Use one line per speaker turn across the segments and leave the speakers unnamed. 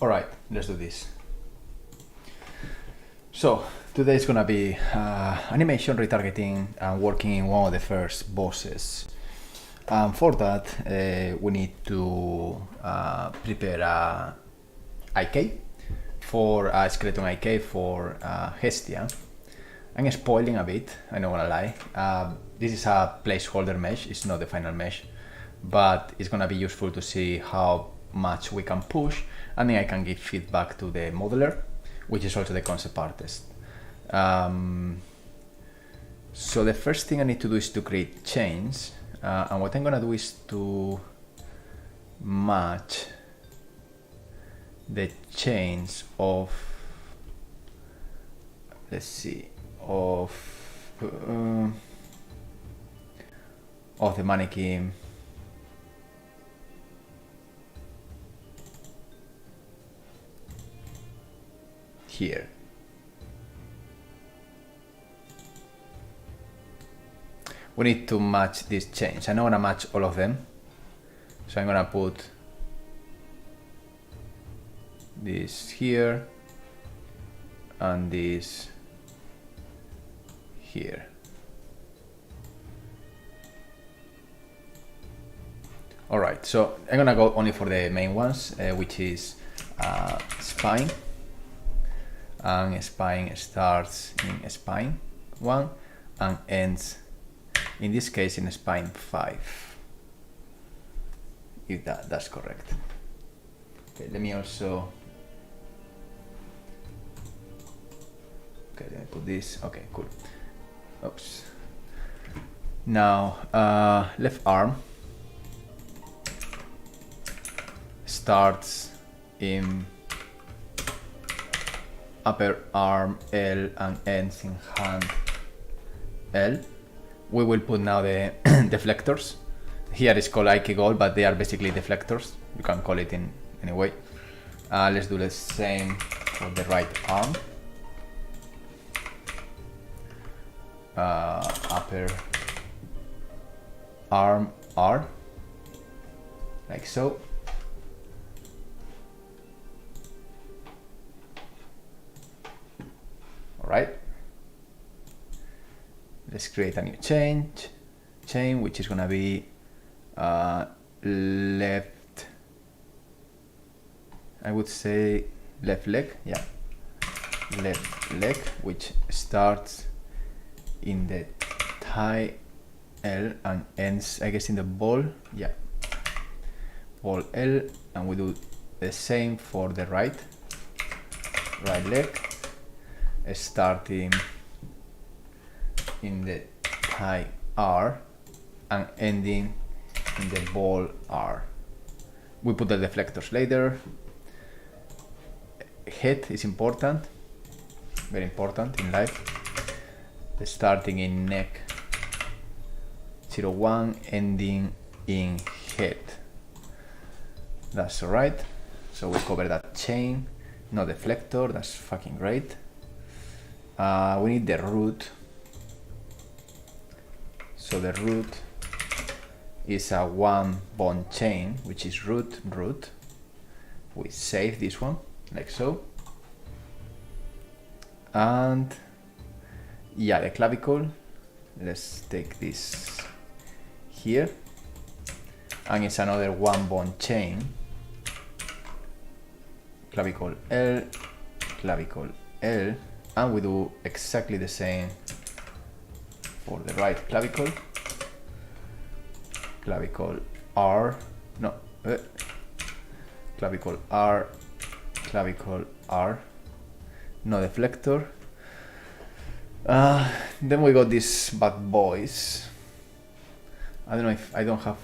Alright, let's do this. So today is gonna be animation retargeting and working in one of the first bosses. For that, we need to prepare a IK for a skeleton IK for Hestia. I'm spoiling a bit, I'm not gonna lie. This is a placeholder mesh, it's not the final mesh, but it's gonna be useful to see how much we can push, and then I can give feedback to the modeler, which is also the concept artist. So the first thing I need to do is to create chains, and what I'm gonna do is to match the chains of, let's see, of the mannequin here. We need to match these chains. I'm not gonna match all of them, so I'm gonna put this here and this here. Alright, so I'm gonna go only for the main ones, which is spine, and spine starts in spine 1 and ends, in this case, in spine 5, if that's correct. Okay, let me also, okay, let me put this, okay, cool. Oops. Now, left arm starts in upper arm L and ends in hand L. We will put now the deflectors. Here it's called IK goal, but they are basically deflectors. You can call it in any way. Let's do the same for the right arm. Upper arm R, like so. Alright, let's create a new chain, which is gonna be left, I would say left leg, yeah, left leg, which starts in the thigh L and ends, I guess, in the ball, yeah, ball L, and we do the same for the right leg, starting in the thigh R and ending in the ball R. We put the deflectors later. Head is important, very important in life. Starting in neck 01, ending in head. That's alright. So we cover that chain, no deflector, that's fucking great. We need the root. So the root is a 1 bond chain, which is root. We save this one, like so. And yeah, the clavicle, let's take this here. And it's another 1 bond chain. Clavicle L, and we do exactly the same for the right clavicle. Clavicle R, no, clavicle R, no deflector. Then we got these bad boys. I don't know if I don't have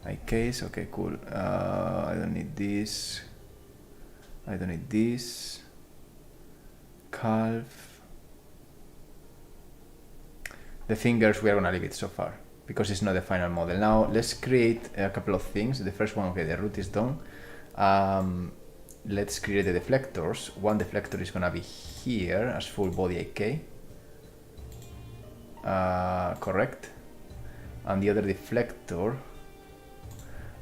IKs. Okay, cool. I don't need this. I don't need this. Calf. The fingers, we are gonna leave it so far because it's not the final model. Now let's create a couple of things. The first one, okay, the root is done. Let's create the deflectors. One deflector is gonna be here as full body IK. Correct. And the other deflector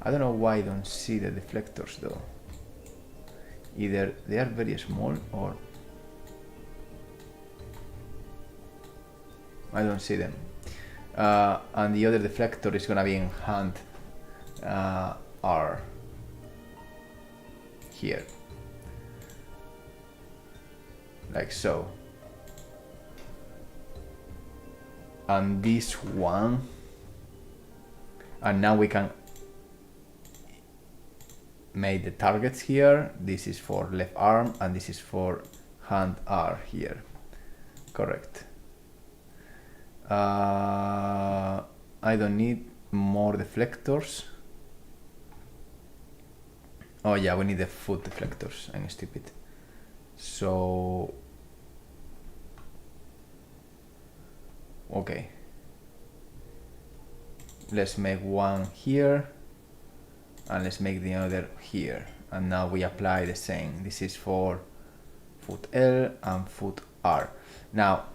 I don't know why I don't see the deflectors though. Either they are very small or I don't see them. And the other deflector is gonna be in hand R here, like so. And this one, and now we can make the targets here. This is for left arm and this is for hand R here, correct. I don't need more deflectors. Oh yeah, we need the foot deflectors. I'm stupid. So okay, let's make one here and let's make the other here, and now we apply the same. This is for foot L and foot R. Now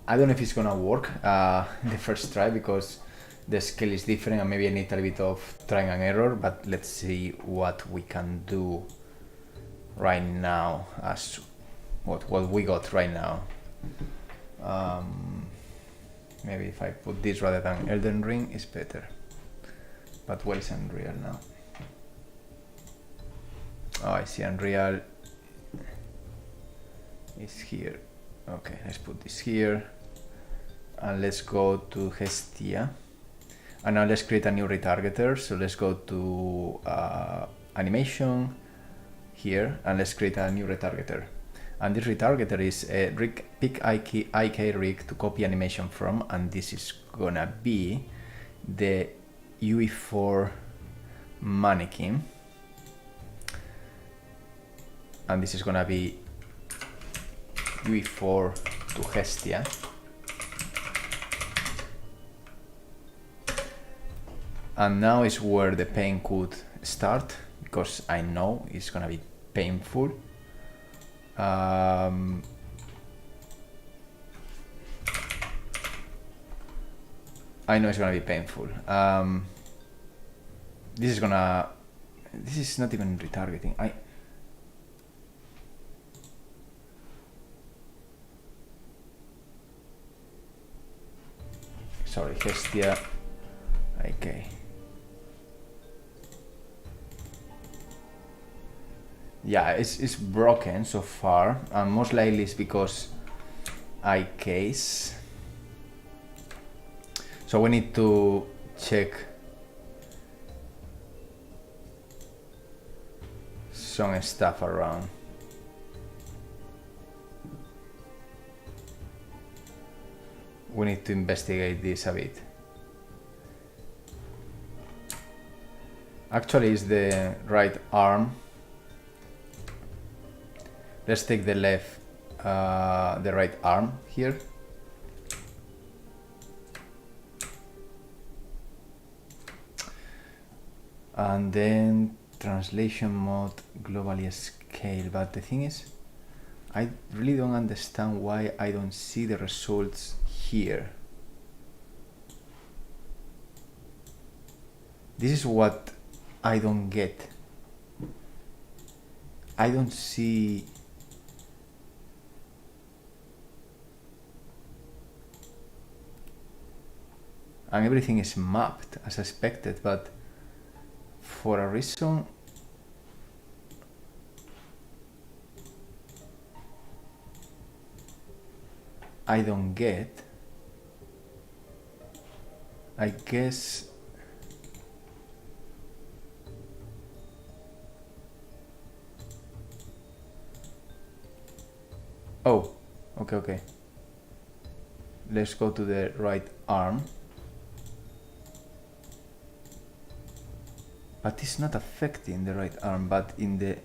I don't know if it's gonna work the first try because the scale is different and maybe I need a little bit of trying and error, but let's see what we can do right now as what we got right now. Maybe if I put this rather than Elden Ring is better. But where is Unreal now? Oh, I see Unreal is here. Okay, let's put this here and let's go to Hestia, and now let's create a new retargeter. So let's go to animation here and let's create a new retargeter, and this retargeter is a rig, pick IK rig to copy animation from, and this is gonna be the UE4 mannequin, and this is gonna be UE4 to Hestia. And now is where the pain could start, because I know it's gonna be painful. I know it's gonna be painful. This is not even retargeting. Sorry, Hestia. Okay. Yeah, it's broken so far, and most likely it's because I case. So we need to check some stuff around. We need to investigate this a bit. Actually, it's the right arm. Let's take the the right arm here. And then translation mode, globally scale. But the thing is, I really don't understand why I don't see the results here. This is what I don't get. I don't see. And everything is mapped as expected, but for a reason I don't get. I guess oh, okay. Let's go to the right arm. But it's not affecting the right arm, but in the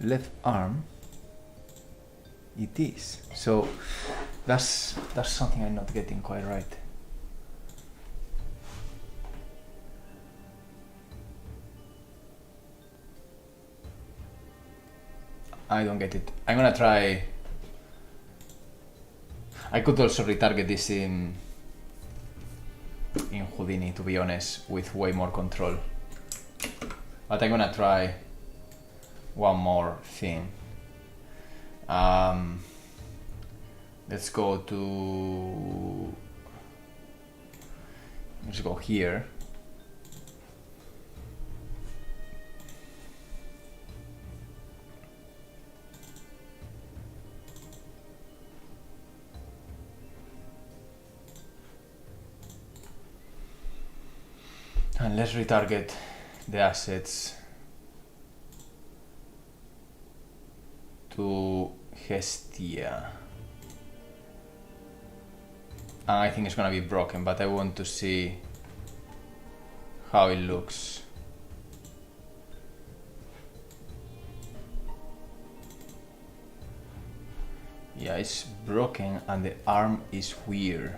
left arm it is. So that's something I'm not getting quite right. I don't get it. I'm gonna try. I could also retarget this in Houdini, to be honest, with way more control. but I'm gonna try one more thing. Let's go here. And let's retarget the assets to Hestia. And I think it's gonna be broken, but I want to see how it looks. Yeah, it's broken and the arm is weird.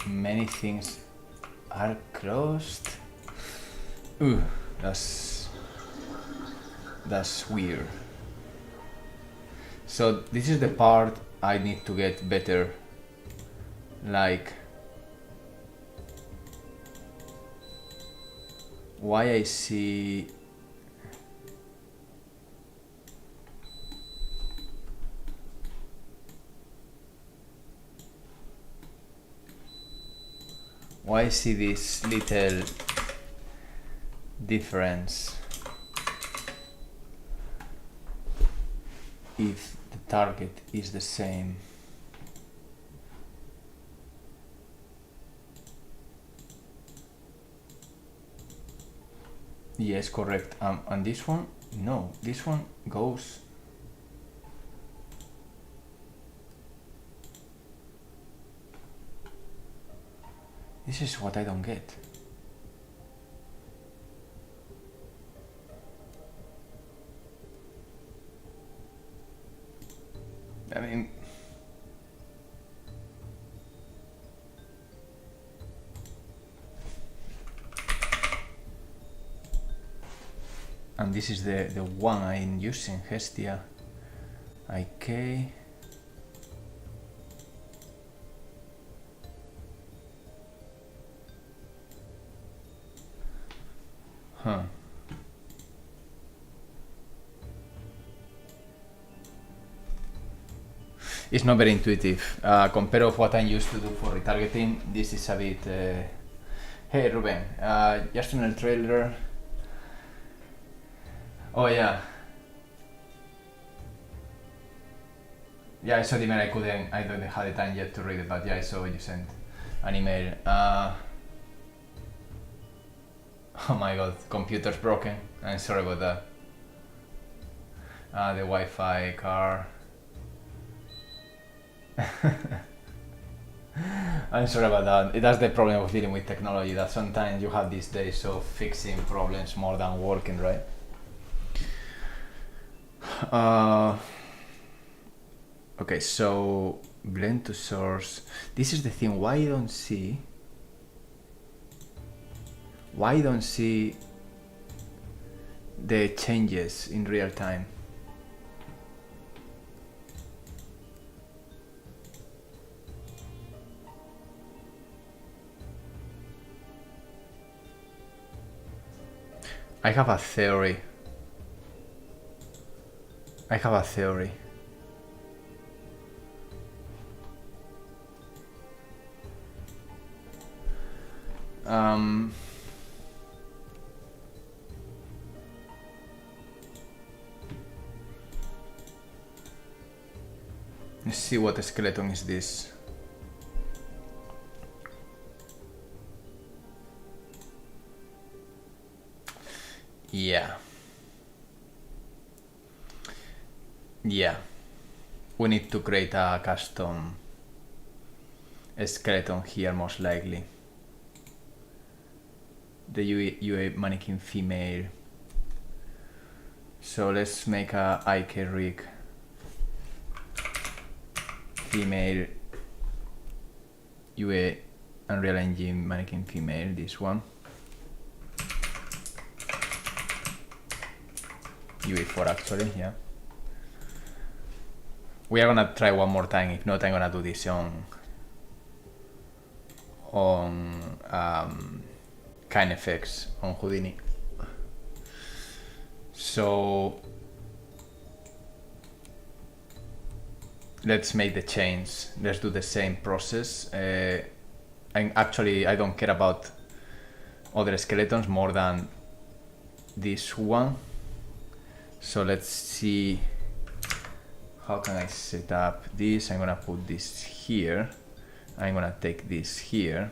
Many things are crossed. Ooh, that's weird. So this is the part I need to get better. Like, why I see this little difference if the target is the same. Yes, correct. And this one, no, this one goes. This is what I don't get. I mean, and this is the one I'm using, Hestia IK. Huh. It's not very intuitive. Compared to what I'm used to do for retargeting, this is a bit... Hey Ruben, just in the trailer... Oh yeah. Yeah, I saw the email, I don't have the time yet to read it, but yeah, I saw you sent an email. Oh my god, computer's broken. I'm sorry about that. The Wi-Fi car. I'm sorry about that. That's the problem of dealing with technology, that sometimes you have these days of fixing problems more than working, right? Okay, so blend to source. This is the thing, why I don't see the changes in real time. I have a theory. Let's see what skeleton is this. Yeah. We need to create a custom skeleton here, most likely. The UA mannequin female. So let's make a IK rig female UA Unreal Engine mannequin female, this one. UA4 actually, yeah. We are gonna try one more time, if not I'm gonna do this on on kind effects on Houdini. So let's make the change. Let's do the same process. I don't care about other skeletons more than this one. So let's see, how can I set up this? I'm gonna put this here. I'm gonna take this here.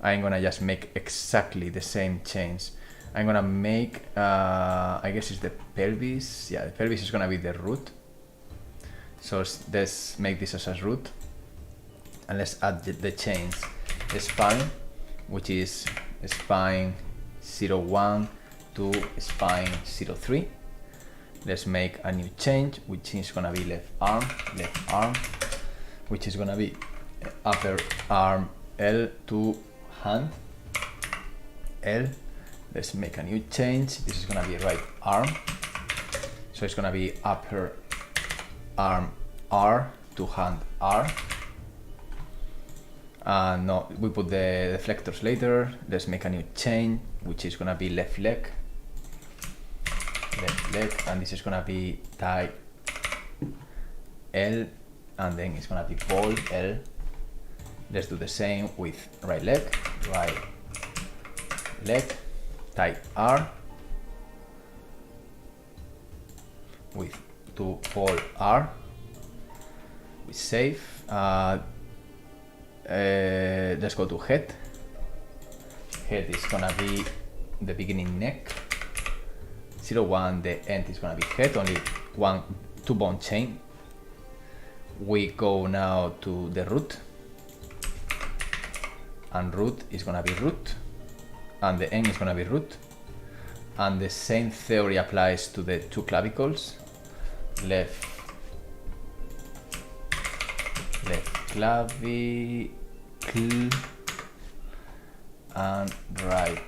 I'm gonna just make exactly the same change. I'm gonna make, I guess it's the pelvis. Yeah, the pelvis is gonna be the root. So let's make this as a root. And let's add the chains spine, which is spine 01 to spine 03. Let's make a new change, which is gonna be left arm, which is gonna be upper arm L to hand L. Let's make a new change. This is gonna be right arm. So it's gonna be upper arm R to hand R. No, we put the deflectors later. Let's make a new chain, which is gonna be left leg, and this is gonna be thigh L, and then it's gonna be ball L. Let's do the same with right leg, thigh R, with to ball R. We save. Let's go to head. Head is gonna be the beginning neck. 01, the end is gonna be head, only two bone chain. We go now to the root, and root is gonna be root, and the end is gonna be root. And the same theory applies to the two clavicles. Left clavicle and right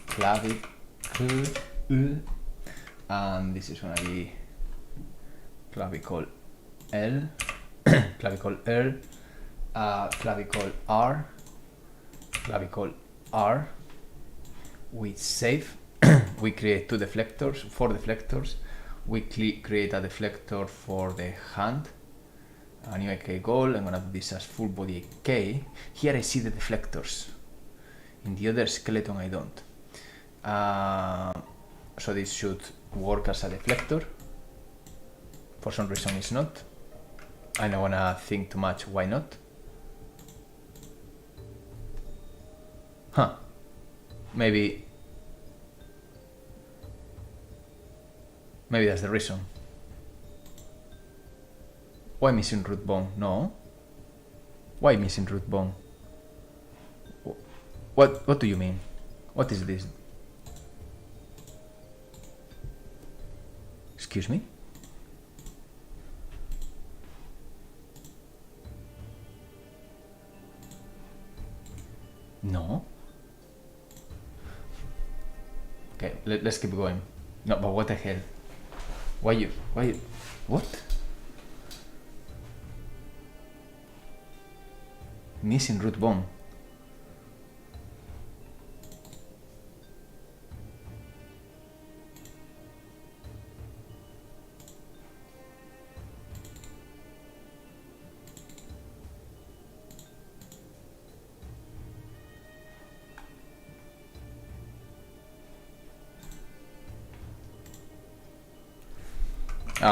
clavicle, and this is gonna be clavicle L, clavicle L, clavicle R. We save. We create four deflectors. We create a deflector for the hand, a new AK goal. I'm gonna do this as full body AK. Here I see the deflectors. In the other skeleton I don't. So this should work as a deflector. For some reason it's not. I don't wanna think too much, why not? Maybe that's the reason. Why missing root bone? No. Why missing root bone? What do you mean? What is this? Excuse me? No. Okay, let's keep going. No, but what the hell? Why you, what? Missing root bone.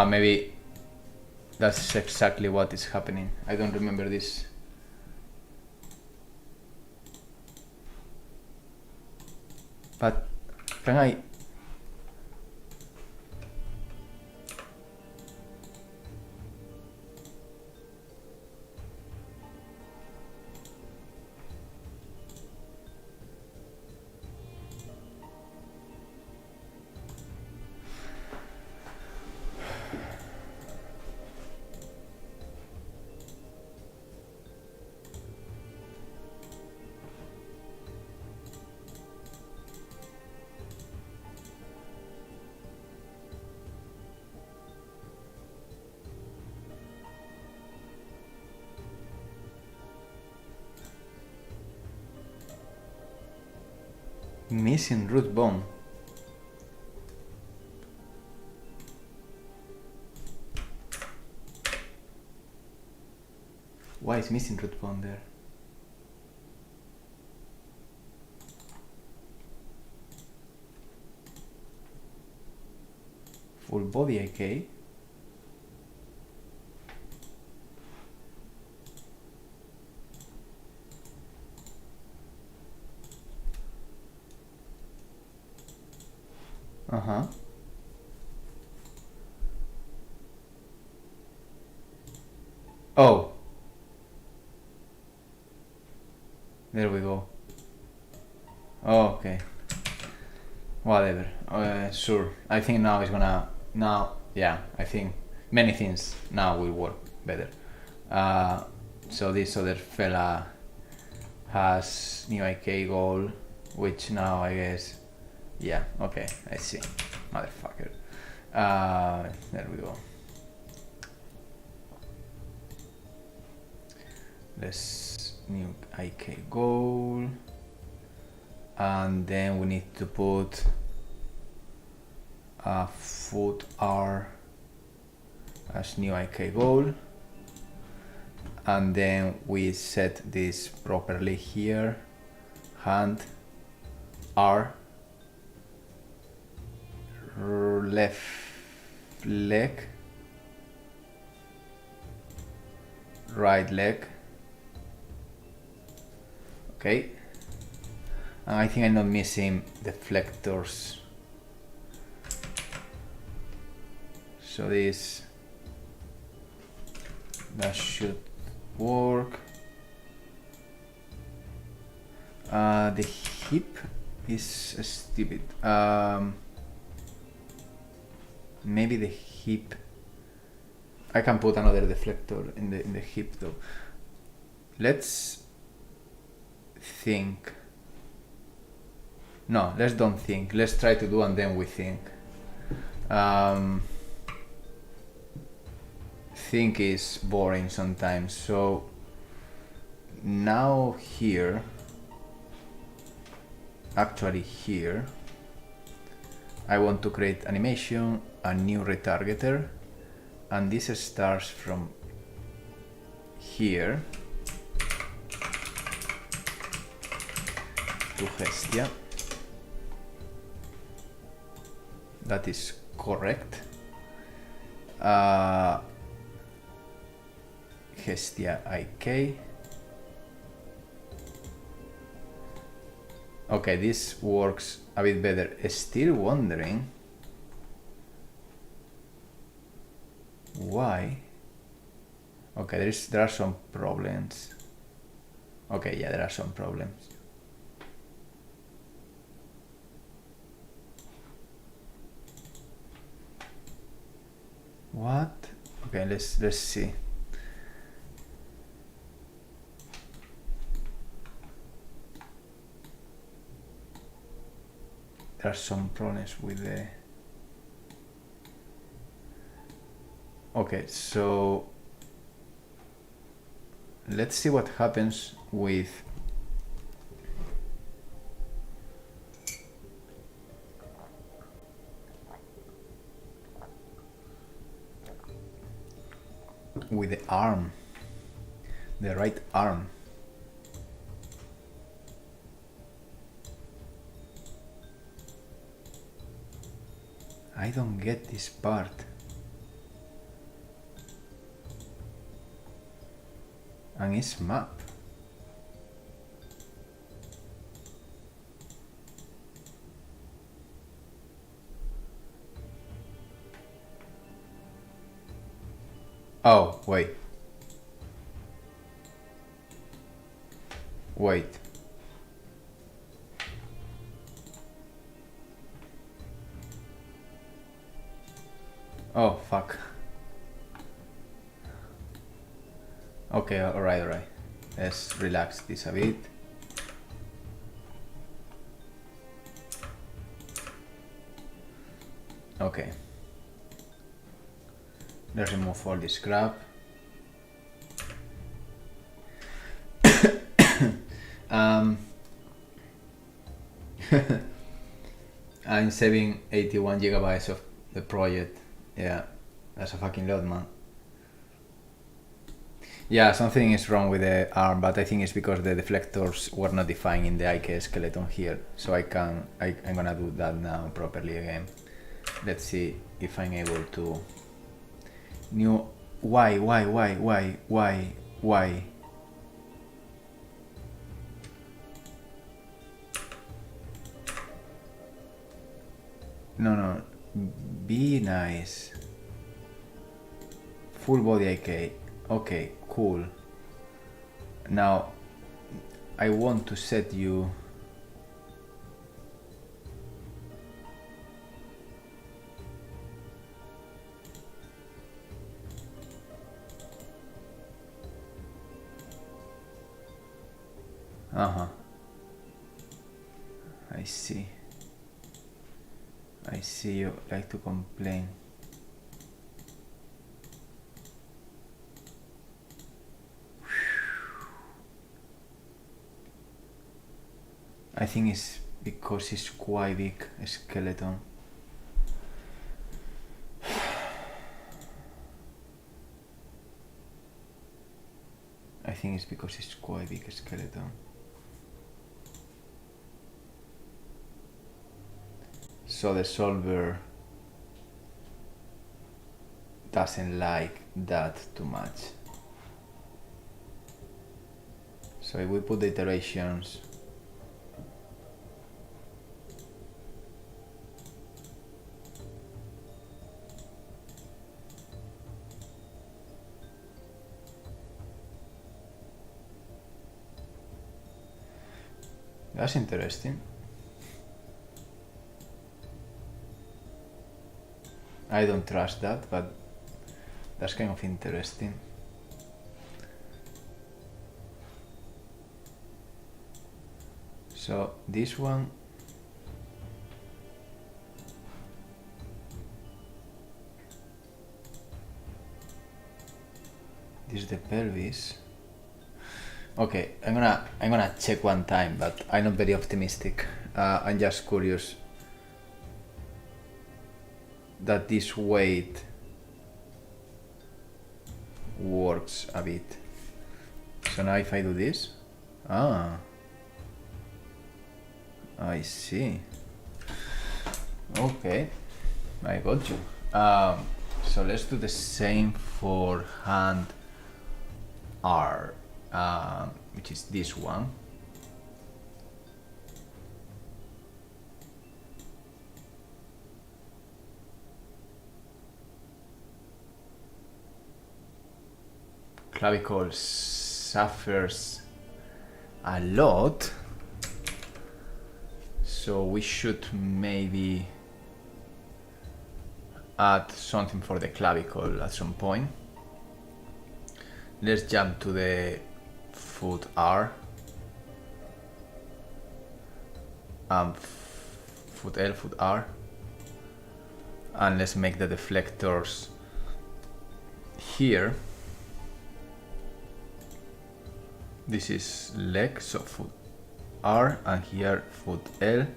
Maybe that's exactly what is happening. I don't remember this. But can I? Missing root bone. Why is missing root bone there? Full body IK. Uh-huh. Oh. There we go. Oh, okay. Whatever. Sure. I think now it's gonna... yeah, I think many things now will work better. So this other fella has new IK goal, which now I guess... Yeah, okay, I see. Motherfucker. There we go. Let's new IK goal. And then we need to put a foot R as new IK goal. And then we set this properly here. Hand R. Left leg, right leg. Okay, and I think I'm not missing deflectors, so that should work. The hip is stupid. Maybe the hip. I can put another deflector in the hip though. Let's think. No, let's don't think. Let's try to do and then we think. Think is boring sometimes. So now here, actually here, I want to create animation, a new retargeter, and this starts from here to Hestia. That is correct. Hestia IK. Okay, this works a bit better. Still wondering why. Okay, there are some problems. Okay, yeah, there are some problems. What? Okay, let's see. There are some problems with the... Okay, so let's see what happens with the arm, the right arm. I don't get this part. And it's map. Oh, wait. Wait. Oh, fuck. Okay, alright. Let's relax this a bit. Okay. Let's remove all this crap. I'm saving 81 gigabytes of the project. Yeah, that's a fucking lot, man. Yeah, something is wrong with the arm, but I think it's because the deflectors were not defined in the IK skeleton here. So I'm gonna do that now properly again. Let's see if I'm able to. New. Why? No. Be nice. Full body IK. Okay, cool. Now, I want to set you. I see. I see you like to complain. I think it's because it's quite big skeleton. I think it's because it's quite big skeleton. So the solver doesn't like that too much. So if we put the iterations, that's interesting. I don't trust that, but that's kind of interesting. So this one, this is the pelvis. Okay, I'm gonna check one time, but I'm not very optimistic. I'm just curious that this weight works a bit. So now if I do this, I see. Okay, I got you. So let's do the same for hand R, which is this one. Clavicle suffers a lot, so we should maybe add something for the clavicle at some point. Let's jump to the foot R, foot L, foot R, and let's make the deflectors here. This is leg, so foot R, and here foot L.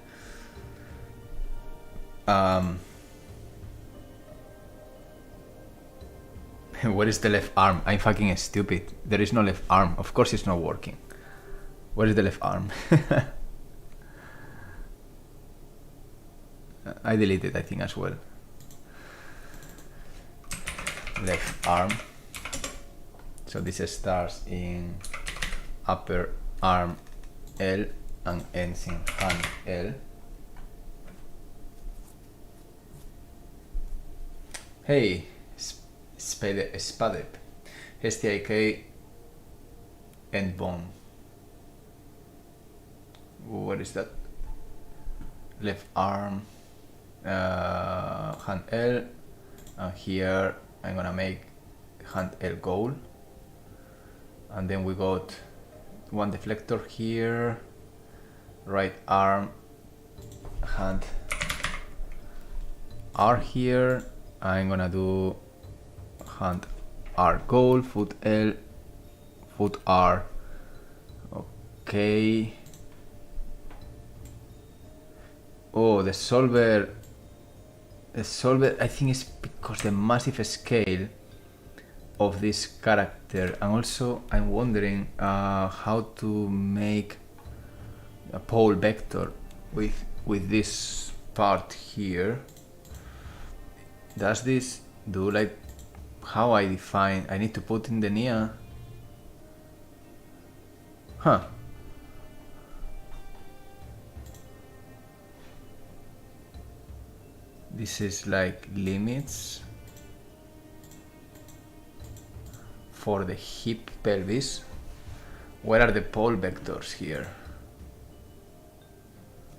Where is the left arm? I'm fucking stupid. There is no left arm. Of course it's not working. Where is the left arm? I deleted, I think, as well. Left arm. So this starts in upper arm L and ends in hand L. Hey, Spadep, STIK end bone. What is that? Left arm, hand L, and here I'm gonna make hand L goal, and then we got one deflector here, right arm, hand R here. I'm gonna do hand R goal, foot L, foot R. Okay. Oh, the solver, I think it's because the massive scale of this character, and also I'm wondering how to make a pole vector with this part here. Does this do like how I define? I need to put in the near. Huh. This is like limits for the hip pelvis. Where are the pole vectors here?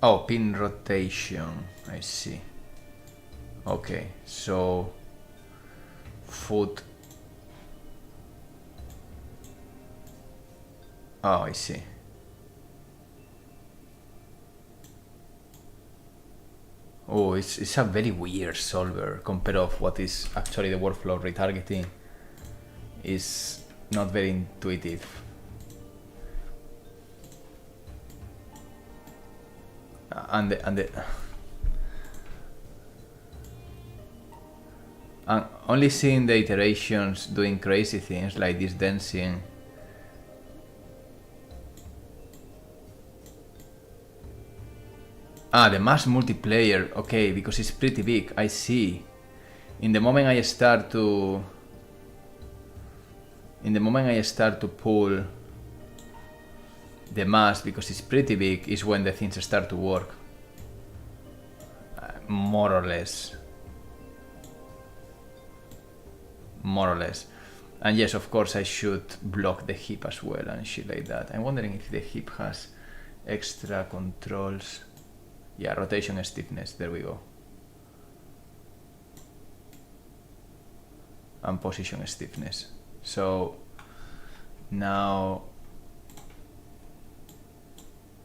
Oh, pin rotation, I see. Okay, so foot. Oh, I see. Oh, it's a very weird solver compared to what is actually the workflow of retargeting. Is not very intuitive. And only seeing the iterations doing crazy things like this dancing. Ah, the mass multiplayer. Okay, because it's pretty big. I see. In the moment I start to pull the mass, because it's pretty big, is when the things start to work. More or less. And yes, of course I should block the hip as well and shit like that. I'm wondering if the hip has extra controls. Yeah, rotation and stiffness, there we go. And position stiffness. So now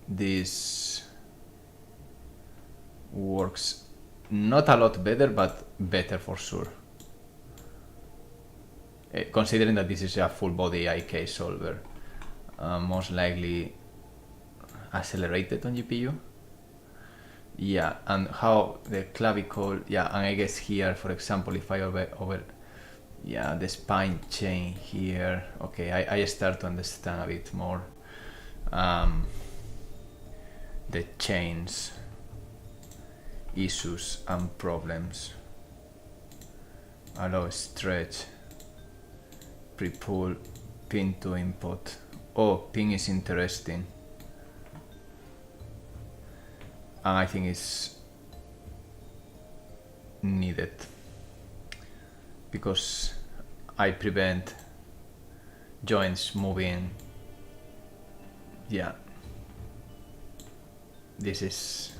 this works not a lot better, but better for sure. Considering that this is a full body IK solver, most likely accelerated on GPU. Yeah, and how the clavicle, yeah, and I guess here, for example, if I over yeah, the spine chain here, okay, I start to understand a bit more the chains issues and problems. Allow stretch, pre-pull, pin to input. Oh, pin is interesting. And I think it's needed because I prevent joints moving. Yeah, this is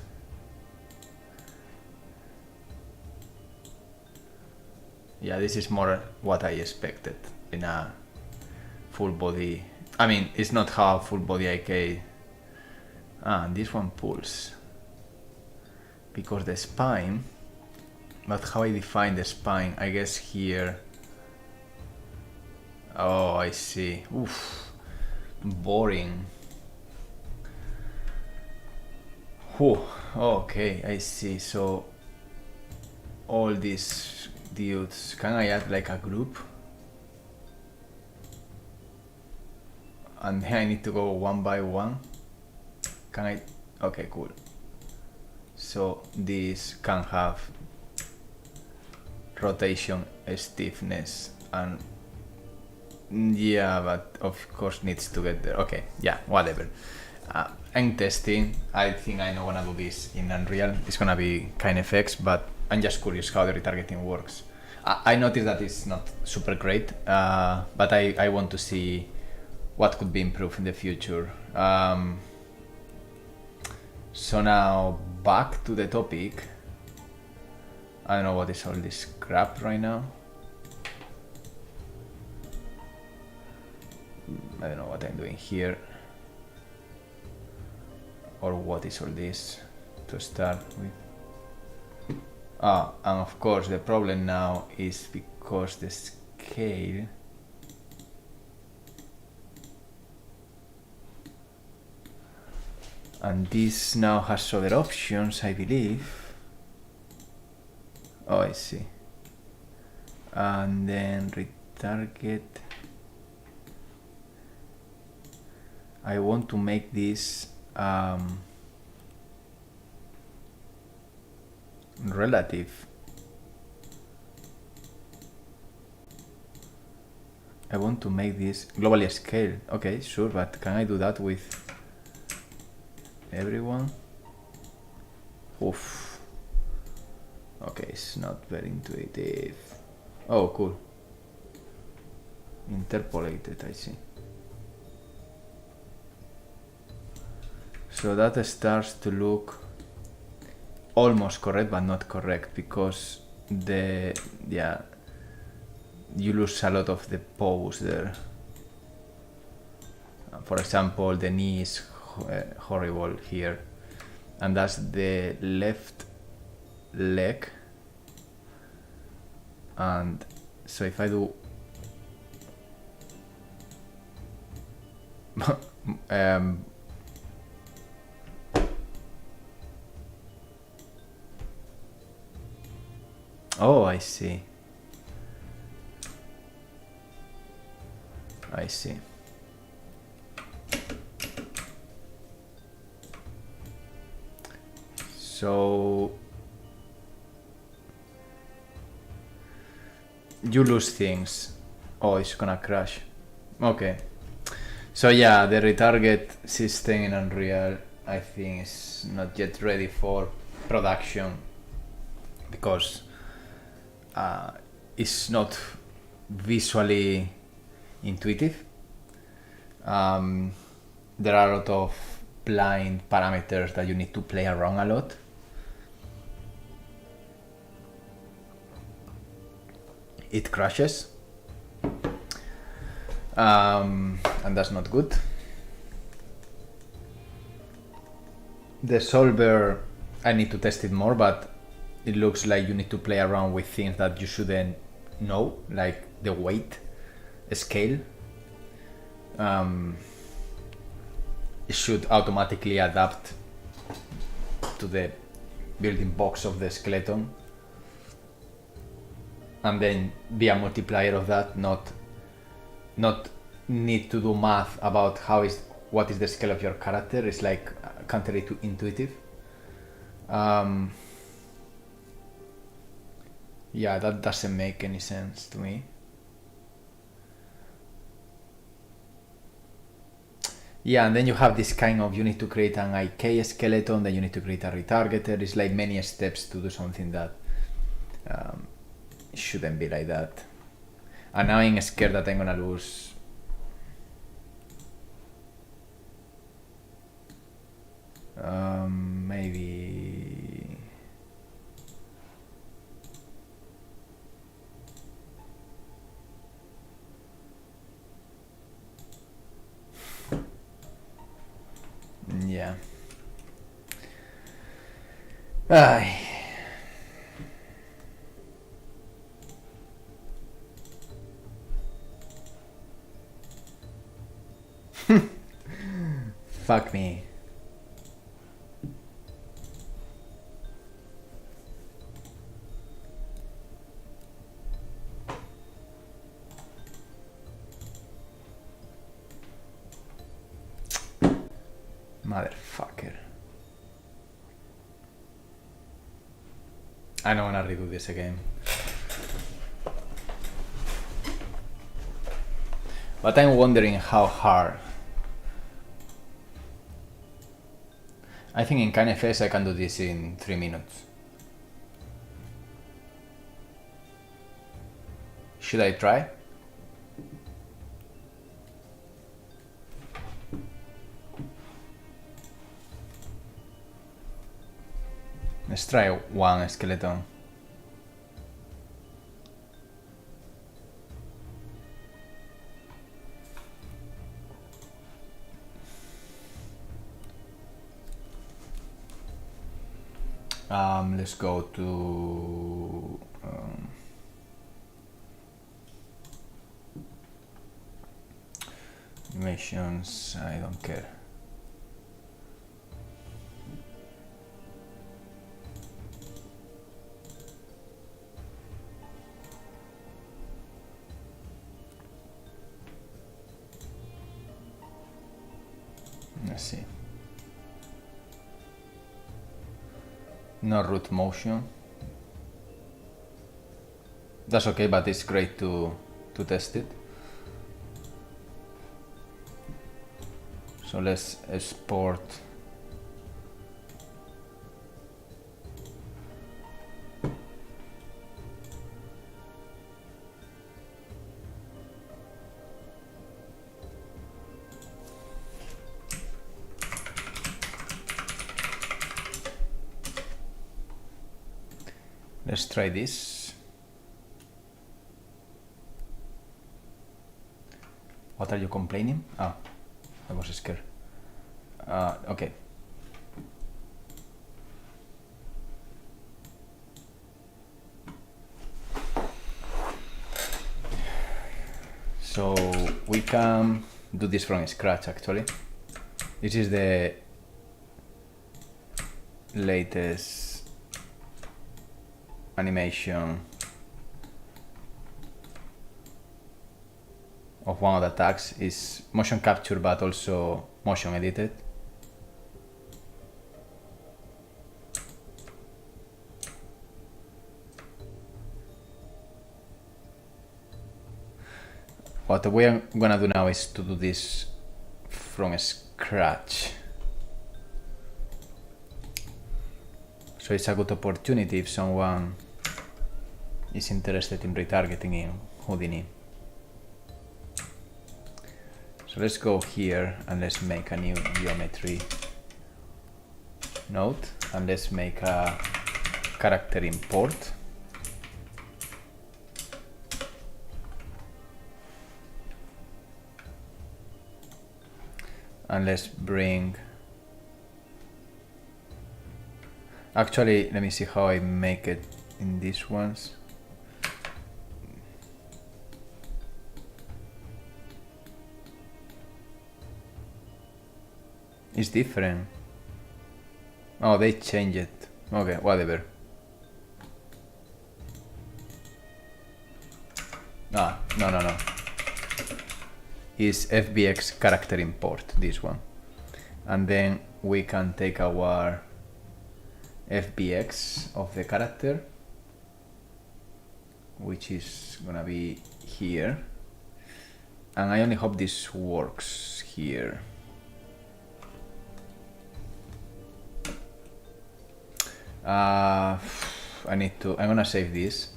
more what I expected in a full body. I mean, it's not how full body IK. And this one pulls because the spine, but how I define the spine, I guess here. Oh, I see. Oof, boring. Whew. Okay, I see. So all these dudes, can I add like a group? And then I need to go one by one. Can I? Okay, cool. So this can have rotation, stiffness, and yeah, but of course needs to get there. Okay, yeah, whatever. I'm testing. I think I know gonna do this in Unreal. It's gonna be kind effects, but I'm just curious how the retargeting works. I noticed that it's not super great, but I want to see what could be improved in the future. So now back to the topic. I don't know what is all this crap right now. I don't know what I'm doing here. Or what is all this to start with. And of course the problem now is because the scale And this now has other options, I believe. Oh, I see. And then retarget. I want to make this relative. I want to make this globally scaled. Okay, sure, but can I do that with everyone? Oof. Okay, it's not very intuitive. Oh, cool. Interpolated, I see. So that starts to look almost correct, but not correct, because you lose a lot of the pose there. For example, the knee is horrible here, and that's the left leg. And so if I do oh, I see. I see. So you lose things. Oh, it's gonna crash. Okay. So yeah, the retarget system in Unreal, I think, is not yet ready for production because it's not visually intuitive. There are a lot of blind parameters that you need to play around a lot. It crashes, and that's not good. The solver, I need to test it more, but it looks like you need to play around with things that you shouldn't know, like the weight scale. It should automatically adapt to the building blocks of the skeleton, and then be a multiplier of that, not need to do math about what is the scale of your character. It's like counterintuitive. Yeah, that doesn't make any sense to me. Yeah, and then you have this kind of, you need to create an IK skeleton, then you need to create a retargeter. It's like many steps to do something that shouldn't be like that. And now I'm scared that I'm gonna lose. Maybe. Yeah. Ay. Fuck me. Motherfucker. I don't wanna redo this again. But I'm wondering how hard. I think in KineFS I can do this in 3 minutes. Should I try? Let's try one skeleton. Let's go to animations. I don't care. Let's see. No root motion. That's okay, but it's great to test it. So let's export. Let's try this. What are you complaining? Ah, I was scared. Okay. So we can do this from scratch actually. This is the latest animation of one of the tags. Is motion capture but also motion edited. What we're gonna do now is to do this from scratch. So it's a good opportunity if someone is interested in retargeting in Houdini. So let's go here and let's make a new geometry node and let's make a character import. And let's bring, actually let me see how I make it in these ones. It's different. Oh, they changed it. Okay, whatever. Ah, no. Is FBX character import, this one. And then we can take our FBX of the character, which is gonna be here. And I only hope this works here. I'm gonna save this.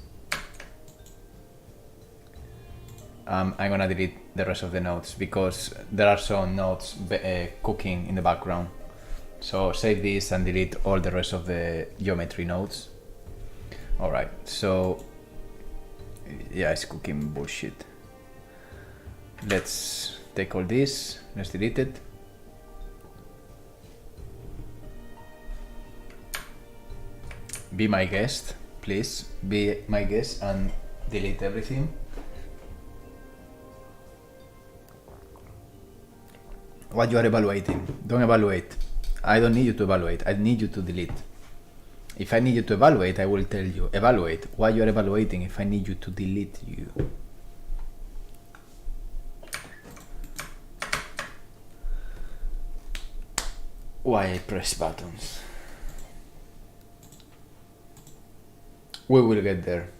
I'm gonna delete the rest of the nodes because there are some nodes cooking in the background. So save this and delete all the rest of the geometry nodes. Alright, so yeah, it's cooking bullshit. Let's take all this, let's delete it. Be my guest, please. Be my guest and delete everything. What you are evaluating, don't evaluate. I don't need you to evaluate, I need you to delete. If I need you to evaluate, I will tell you, evaluate. What you are evaluating if I need you to delete you. Why I press buttons? We will get there.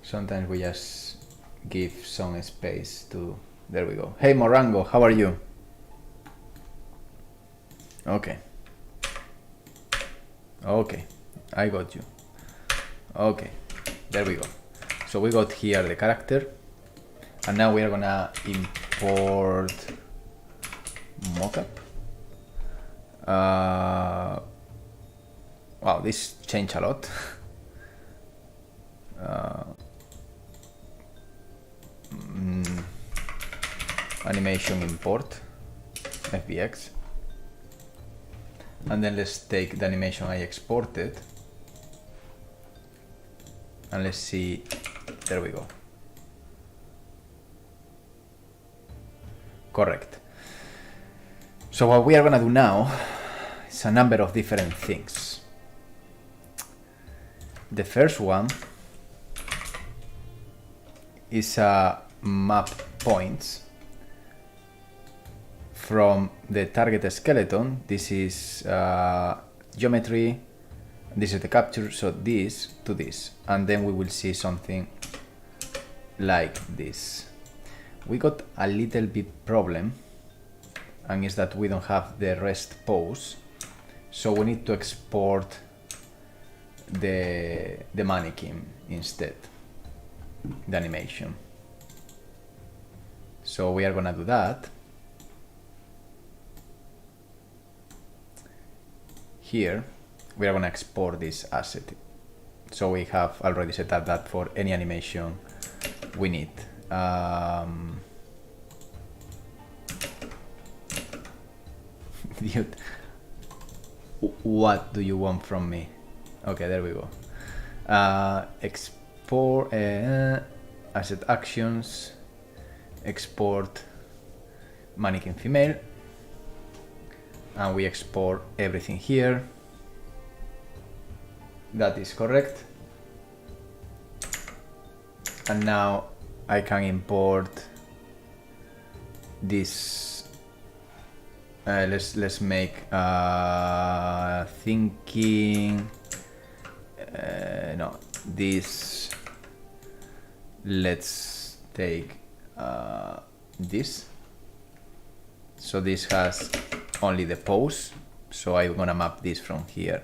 Sometimes we just give some space to, there we go. Hey Morango, how are you? Okay, I got you. Okay, there we go. So we got here the character, and now we are gonna import Mockup. Wow, this changed a lot. Animation import FBX, and then let's take the animation I exported and let's see, there we go. Correct. So what we are gonna do now is a number of different things. The first one is a map points from the target skeleton. This is geometry, this is the capture, so this to this, and then we will see something like this. We got a little bit problem, and is that we don't have the rest pose, so we need to export the mannequin instead, the animation. So we are gonna do that. Here we are gonna export this asset. So we have already set up that for any animation we need. Dude, what do you want from me? Okay, there we go. Export asset actions, export mannequin female, and we export everything here. That is correct. And now I can import this. Let's make thinking. No, this. Let's take this. So this has only the pose. So I'm gonna map this from here.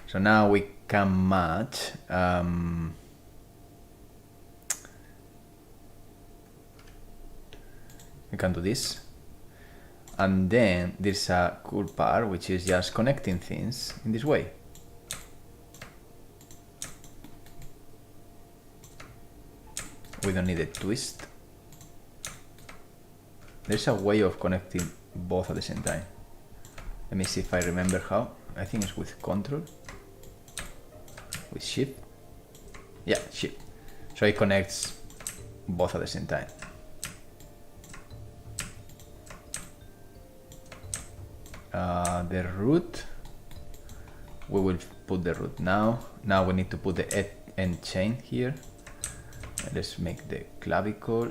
So now we can match. We can do this, and then there's a cool part which is just connecting things in this way. We don't need a twist. There's a way of connecting both at the same time. Let me see if I remember how. I think it's with control, with shift. Yeah, shift. So it connects both at the same time. The root, we will put the root now. Now we need to put the end chain here. Let's make the clavicle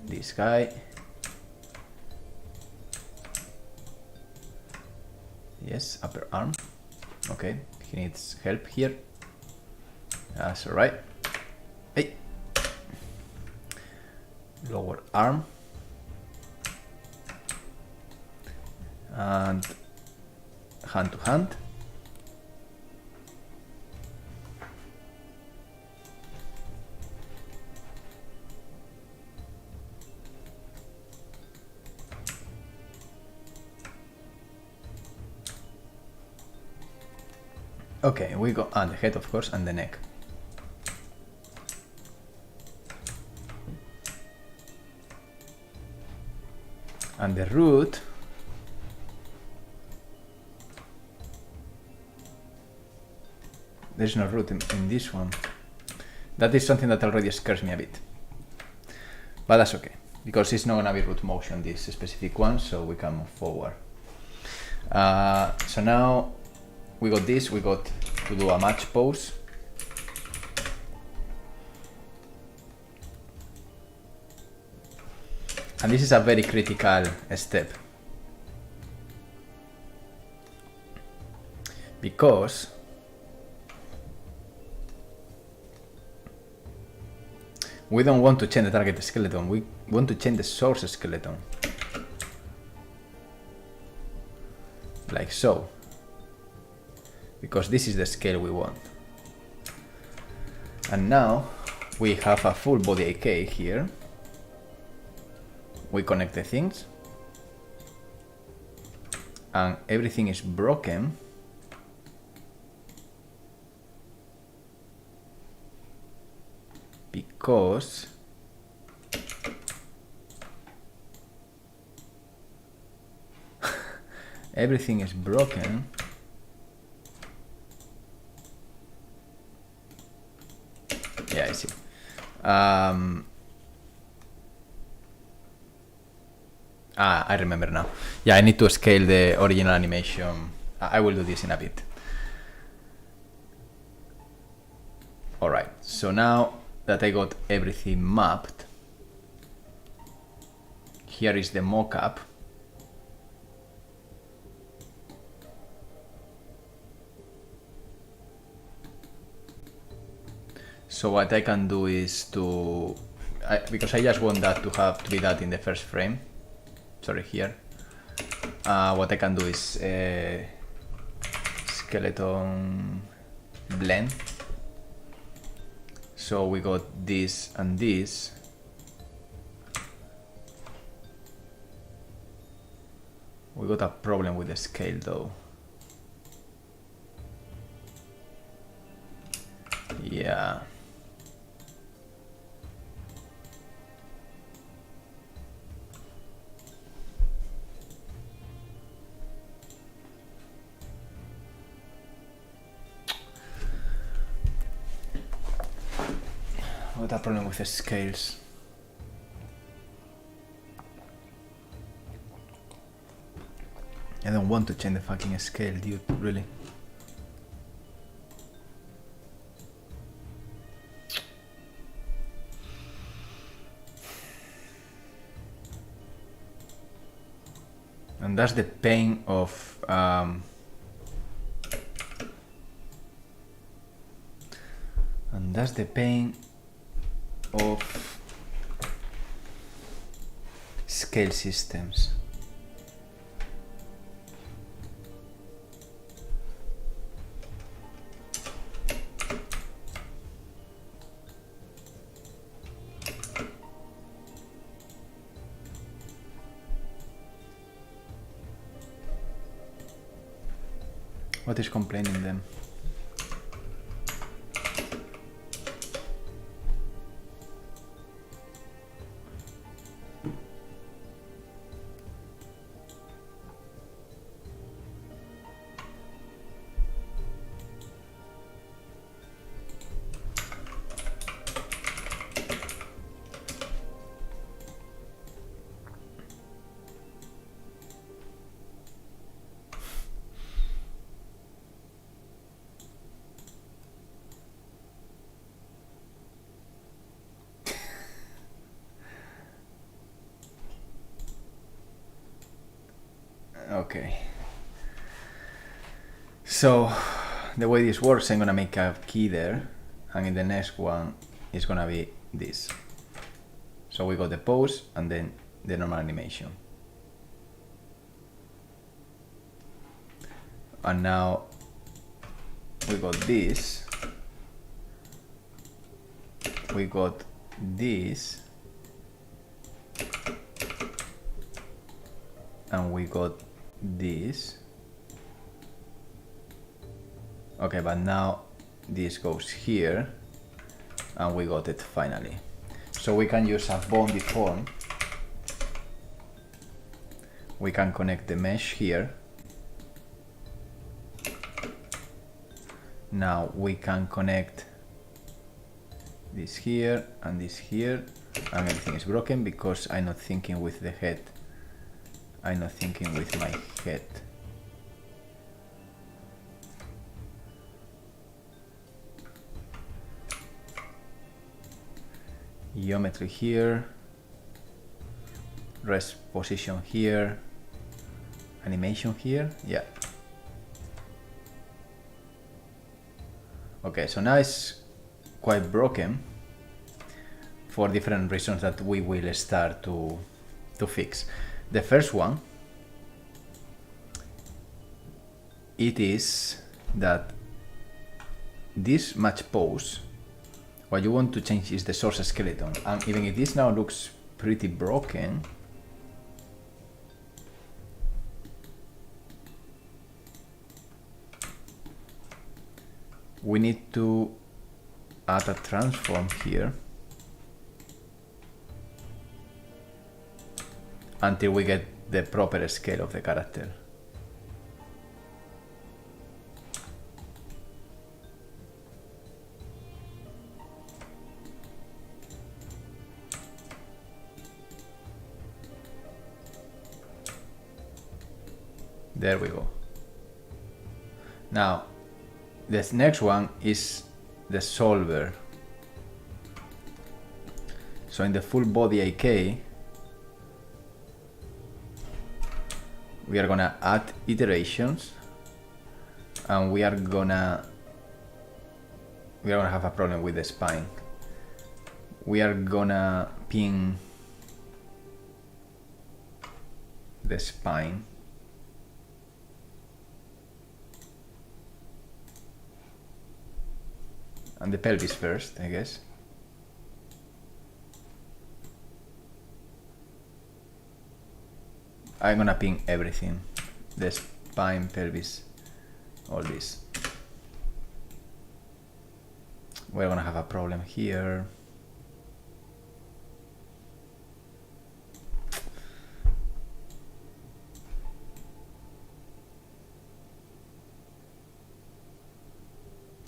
this guy. Yes, upper arm. Okay, he needs help here. That's all right. Hey, lower arm. And hand to hand. Okay, we go on the head, of course, and the neck. And the root. There's no root in this one. That is something that already scares me a bit. But that's okay, because it's not gonna be root motion, this specific one, so we can move forward. So now we got this, we got to do a match pose. And this is a very critical step, because we don't want to change the target skeleton, we want to change the source skeleton. Like so. Because this is the scale we want. And now we have a full body AK here. We connect the things. And everything is broken. Because everything is broken yeah, I see. I remember now. Yeah, I need to scale the original animation. I will do this in a bit. All right. So now that I got everything mapped, here is the mockup. So what I can do is to, because I just want that to be that in the first frame, sorry, here. What I can do is skeleton blend. So we got this and this. We got a problem with the scale though. Yeah. What a problem with the scales. I don't want to change the fucking scale, dude, really. And that's the pain of scale systems. What is complaining them? Okay. So the way this works, I'm gonna make a key there, and in the next one it's gonna be this. So we got the pose and then the normal animation. And now we got this. We got this. And we got this. Okay, but now this goes here and we got it finally. So we can use a bone deform. We can connect the mesh here. Now we can connect this here and this here, and everything is broken because I'm not thinking with the head. I'm not thinking with my head. Geometry here, rest position here, animation here, yeah. Okay, so now it's quite broken for different reasons that we will start to fix. The first one, it is that this match pose, what you want to change is the source skeleton, and even if this now looks pretty broken, we need to add a transform here until we get the proper scale of the character. There we go. Now, this next one is the solver. So in the full body AK, we are gonna add iterations, and we are gonna have a problem with the spine. We are gonna ping the spine. And the pelvis first, I guess. I'm gonna ping everything. The spine, pelvis, all this. We're gonna have a problem here.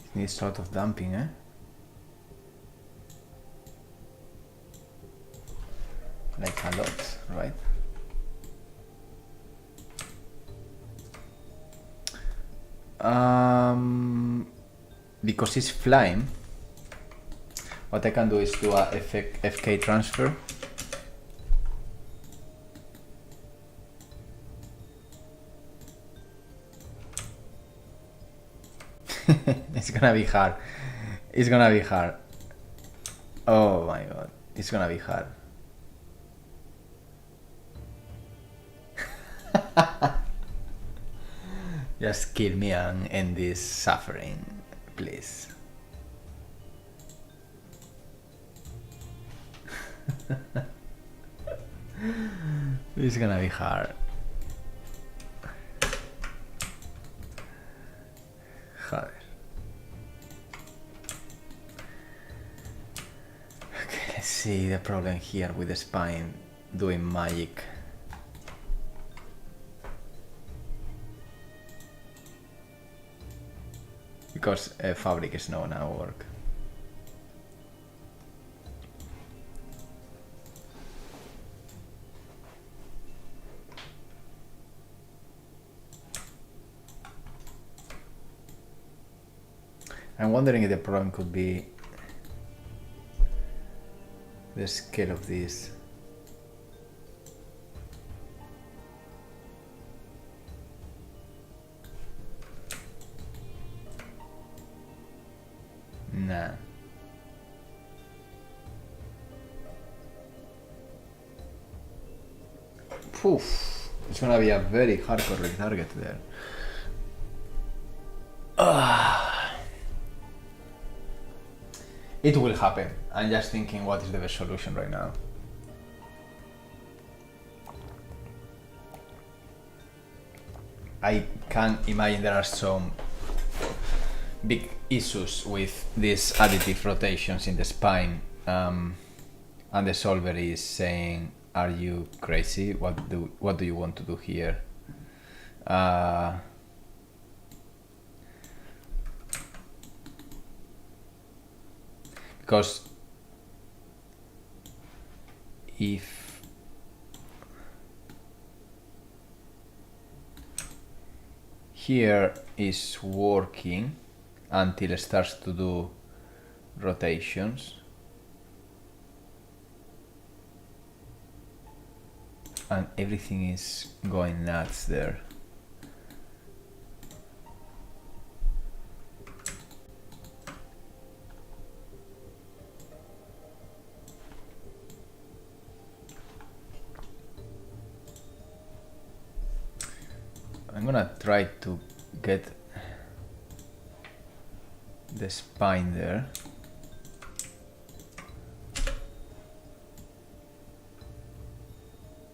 It needs a lot of dumping, eh? Like a lot, right? Because it's flying, what I can do is do a FK transfer. It's gonna be hard. It's gonna be hard. Oh my god, it's gonna be hard. Just kill me and end this suffering, please. It's gonna be hard. Joder. Okay, let's see the problem here with the spine doing magic. Because fabric is not gonna work. I'm wondering if the problem could be the scale of this. Nah. Poof. It's gonna be a very hardcore retarget there. It will happen. I'm just thinking what is the best solution right now. I can imagine there are some big issues with these additive rotations in the spine, and the solver is saying, "Are you crazy? What do you want to do here?" Because if here is working until it starts to do rotations, and everything is going nuts there. I'm gonna try to get the spine there.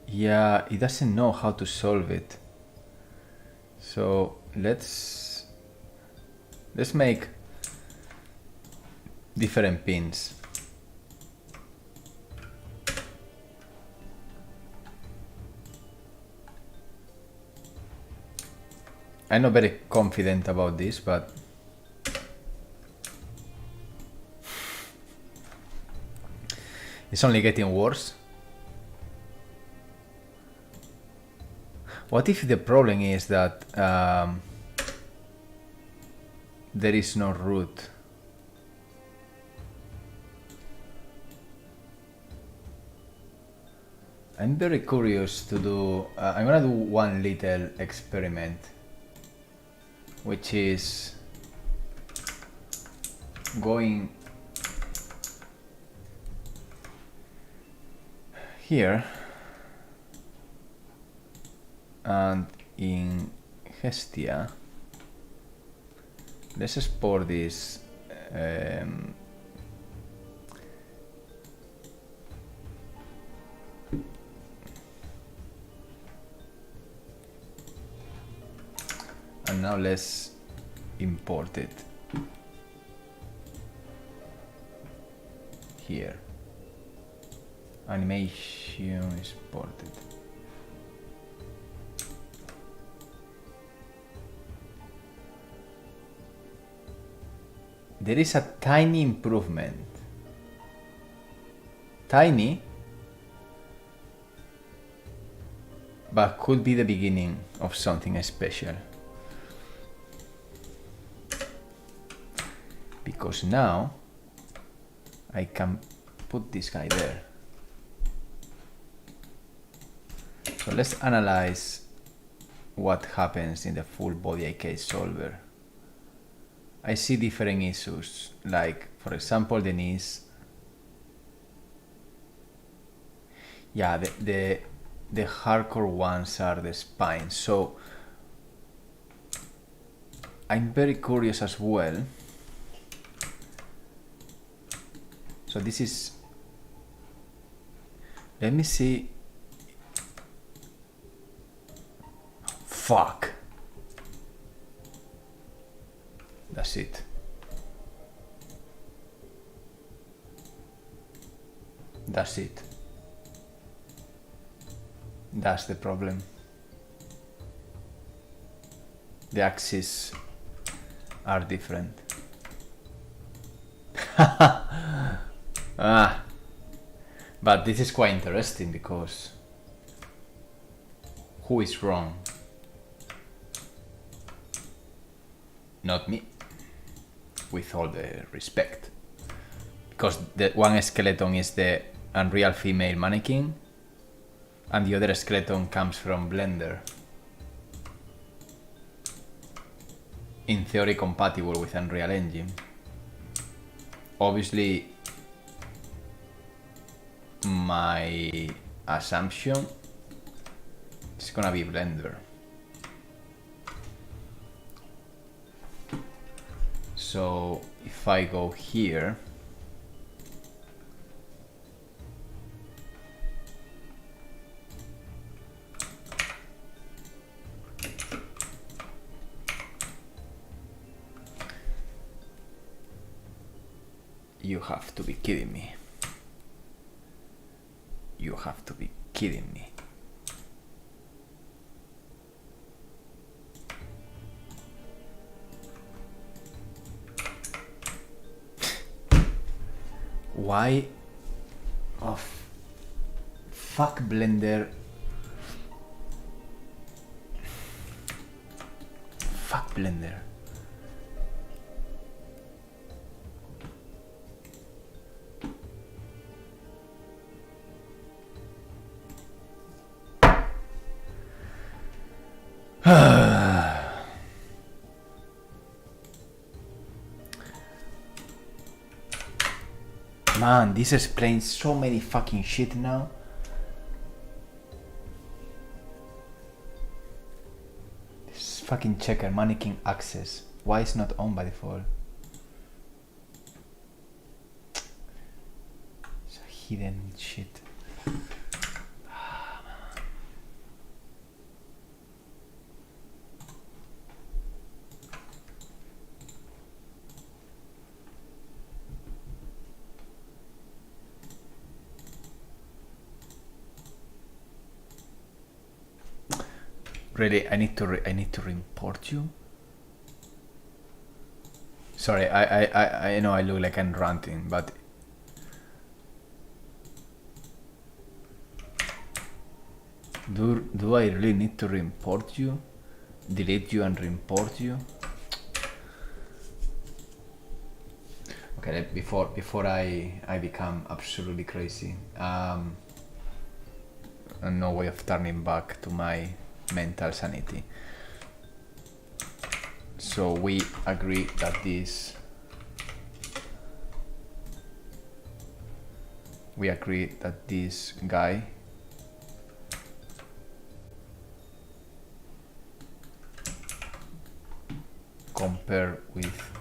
Yeah, it doesn't know how to solve it. So let's make different pins. I'm not very confident about this, but it's only getting worse. What if the problem is that there is no root? I'm very curious to do, I'm gonna do one little experiment, which is going here and in Hestia, let's export this and now let's import it here. Animation exported. There is a tiny improvement. Tiny, but could be the beginning of something special. Because now I can put this guy there. So let's analyze what happens in the full body IK solver. I see different issues, like for example the knees. Yeah, the hardcore ones are the spine. So I'm very curious as well. So this is, let me see. Fuck. That's it. That's it. That's the problem. The axes are different. But this is quite interesting because who is wrong? Not me, with all the respect, because the one skeleton is the Unreal female mannequin and the other skeleton comes from Blender, in theory compatible with Unreal Engine. Obviously my assumption is gonna be Blender. So if I go here, you have to be kidding me. You have to be kidding me. Why? Oh, fuck Blender. Fuck Blender. Man, this explains so many fucking shit now. This fucking checker, mannequin access. Why it's not on by default? It's a hidden shit. Really, I need to re-import you. Sorry, I know I look like I'm ranting, but do I really need to re-import you? Delete you and re-import you? Okay, before I become absolutely crazy. and no way of turning back to my mental sanity. So we agree that this guy compare with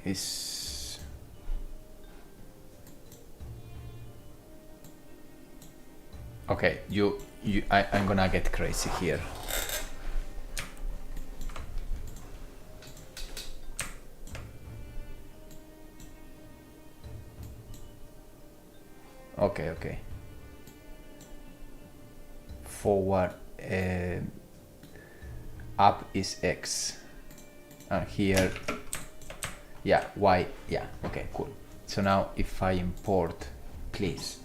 is okay. I'm gonna get crazy here. Okay. Forward up is X, and here, yeah, Y, yeah, okay, cool. So now if I import, please,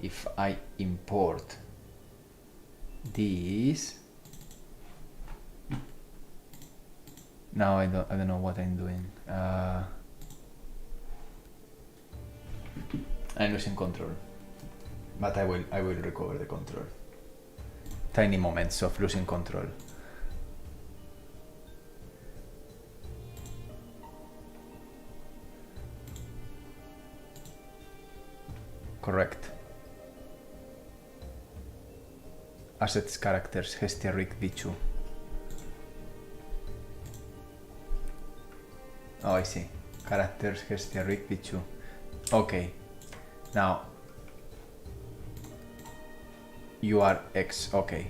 if I import this, now I don't know what I'm doing. I'm losing control, but I will recover the control. Tiny moments of losing control. Correct. Assets, characters, Hestia, Rick, Bichu. Oh, I see. Characters, Hestia, Rick, Bichu. Okay. Now you are X. Okay.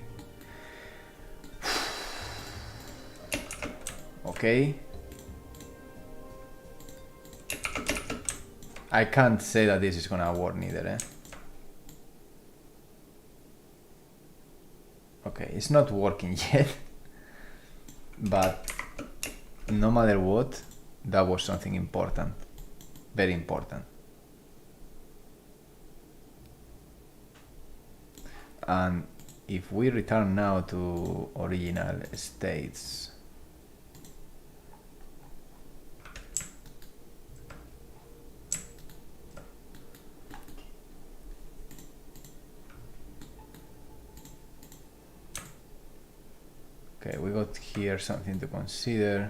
Okay. I can't say that this is gonna work neither, eh? Okay, it's not working yet, but no matter what, that was something important, very important. And if we return now to original states, okay, we got here something to consider.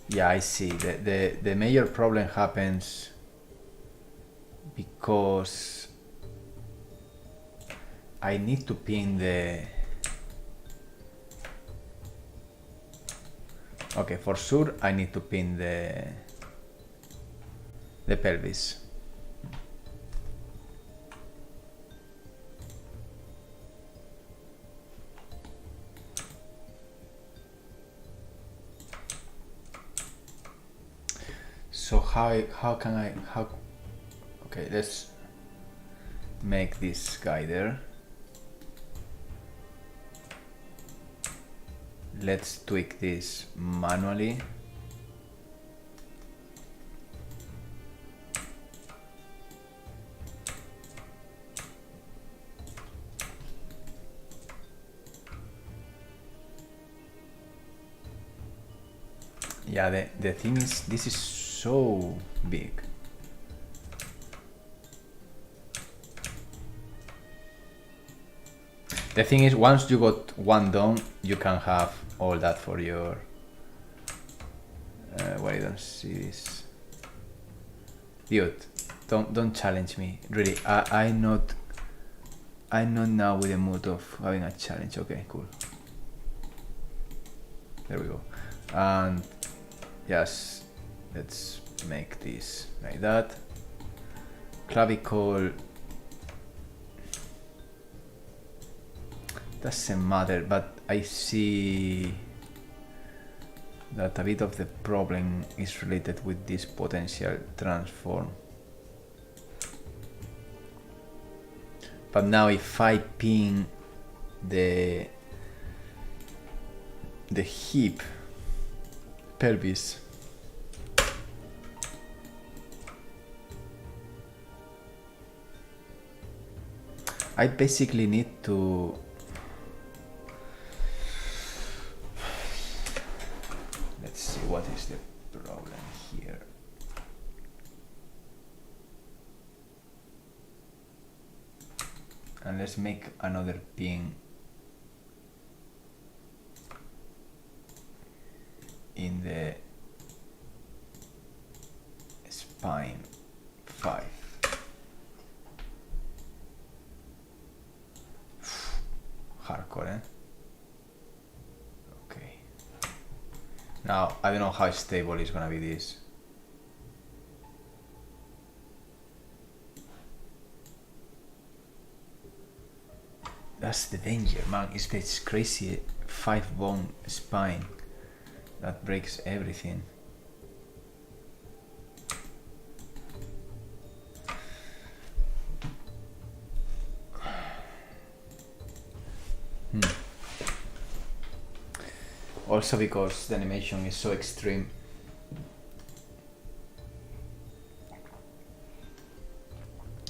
Yeah, I see. The major problem happens because I need to pin the... Okay, for sure I need to pin the pelvis. So how can I okay, let's make this guy there. Let's tweak this manually. Yeah, the thing is, this is so big. The thing is, once you got one done, you can have all that for your... why I don't see this? Dude, don't challenge me. Really, I'm not now with the mood of having a challenge. Okay, cool. There we go. And yes, let's make this like that. Clavicle doesn't matter, but I see that a bit of the problem is related with this potential transform. But now if I pin the hip pelvis, I basically need to let's see what is And let's make another ping in the spine 5. Hardcore, eh? Okay. Now, I don't know how stable is gonna be this. That's the danger, man. It's this crazy 5-bone spine that breaks everything. Also because the animation is so extreme.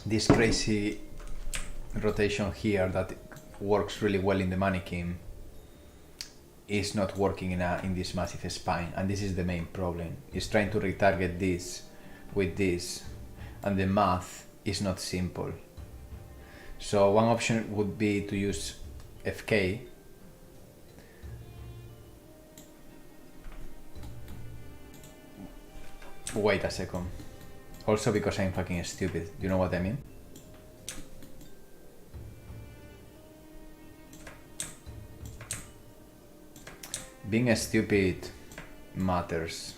This crazy rotation here that works really well in the mannequin is not working in this massive spine, and this is the main problem. It's trying to retarget this with this, and the math is not simple. So one option would be to use FK. Wait a second. Also because I'm fucking stupid. You know what I mean? Being stupid matters.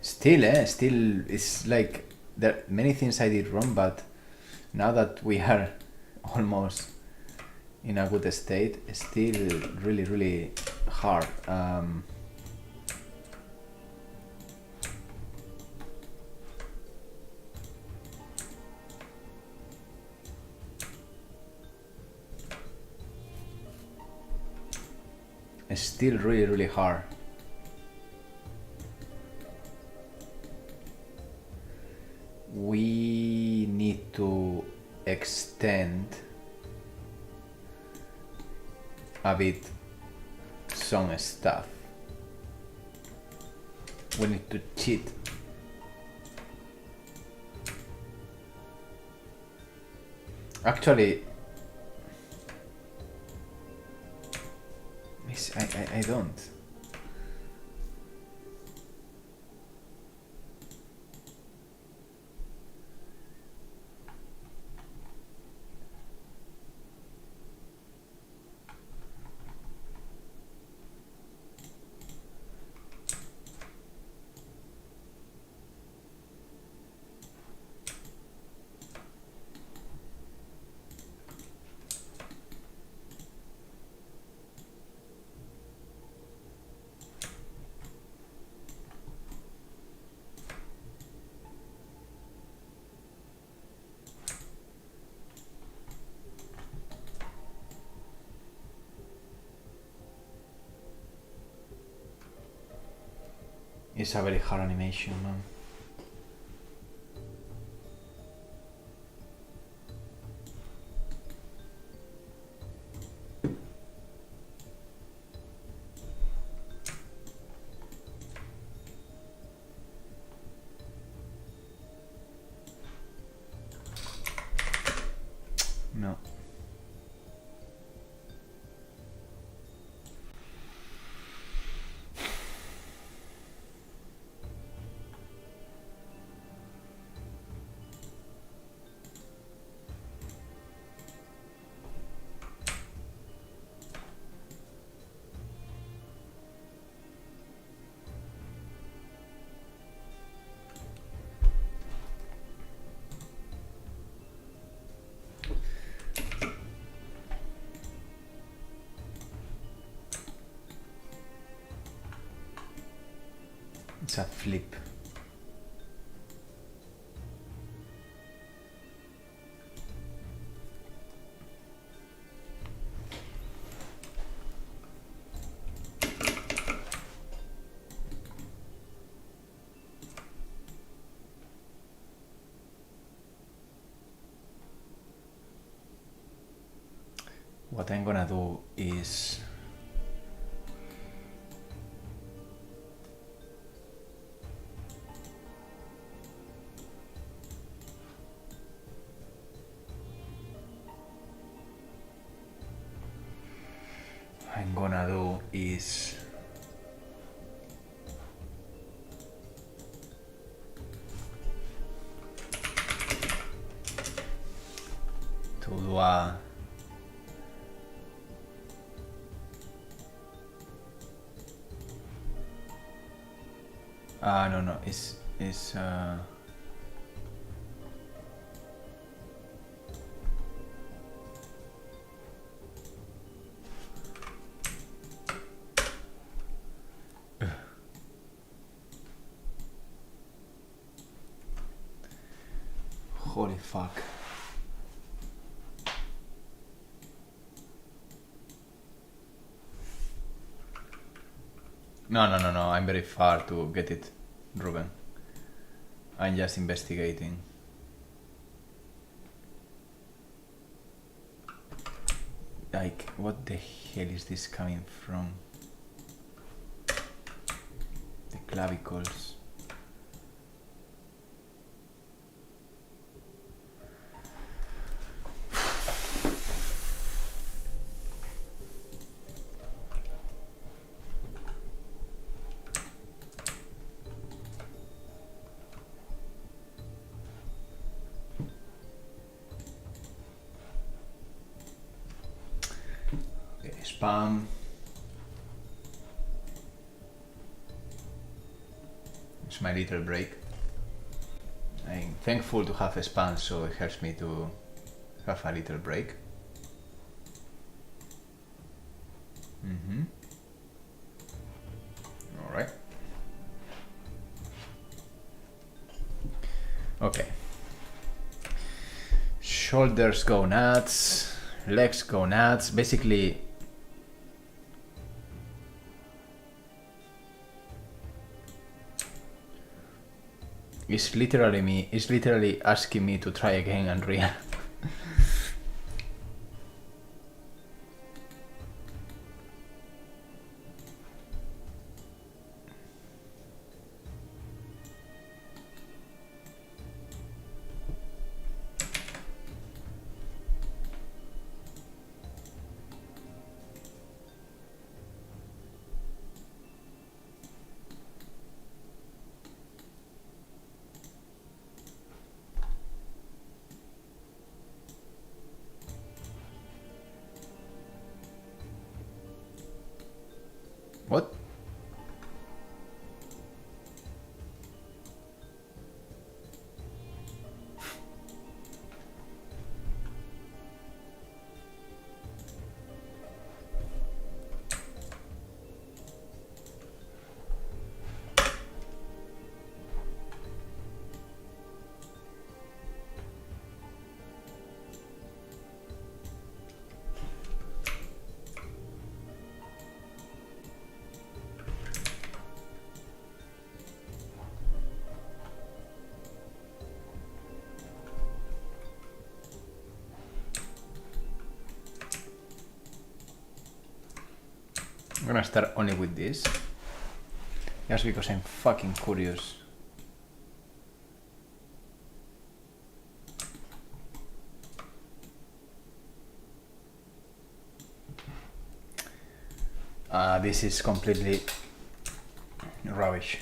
Still it's like there are many things I did wrong, but now that we are almost in a good state, it's still really hard. It's still really hard. We need to extend a bit some stuff. We need to cheat. Actually, I don't. It's a very hard animation, man. No. It's a flip. what I'm gonna do is to do a no, it's holy fuck. No, I'm very far to get it, Ruben. I'm just investigating. Like, what the hell is this coming from? The clavicles. Spam. It's my little break. I'm thankful to have a spam, so it helps me to have a little break. Alright. Okay. Shoulders go nuts, legs go nuts. Basically, it's literally asking me to try again and real. What? I'm gonna start only with this, just because I'm fucking curious. This is completely rubbish.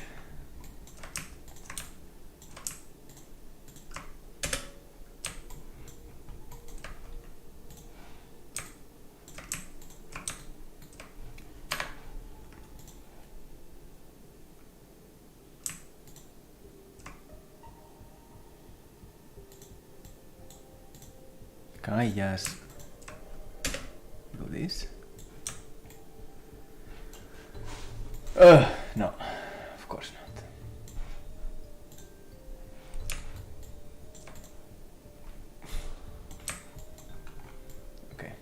Can I just do this? No, of course not. Okay.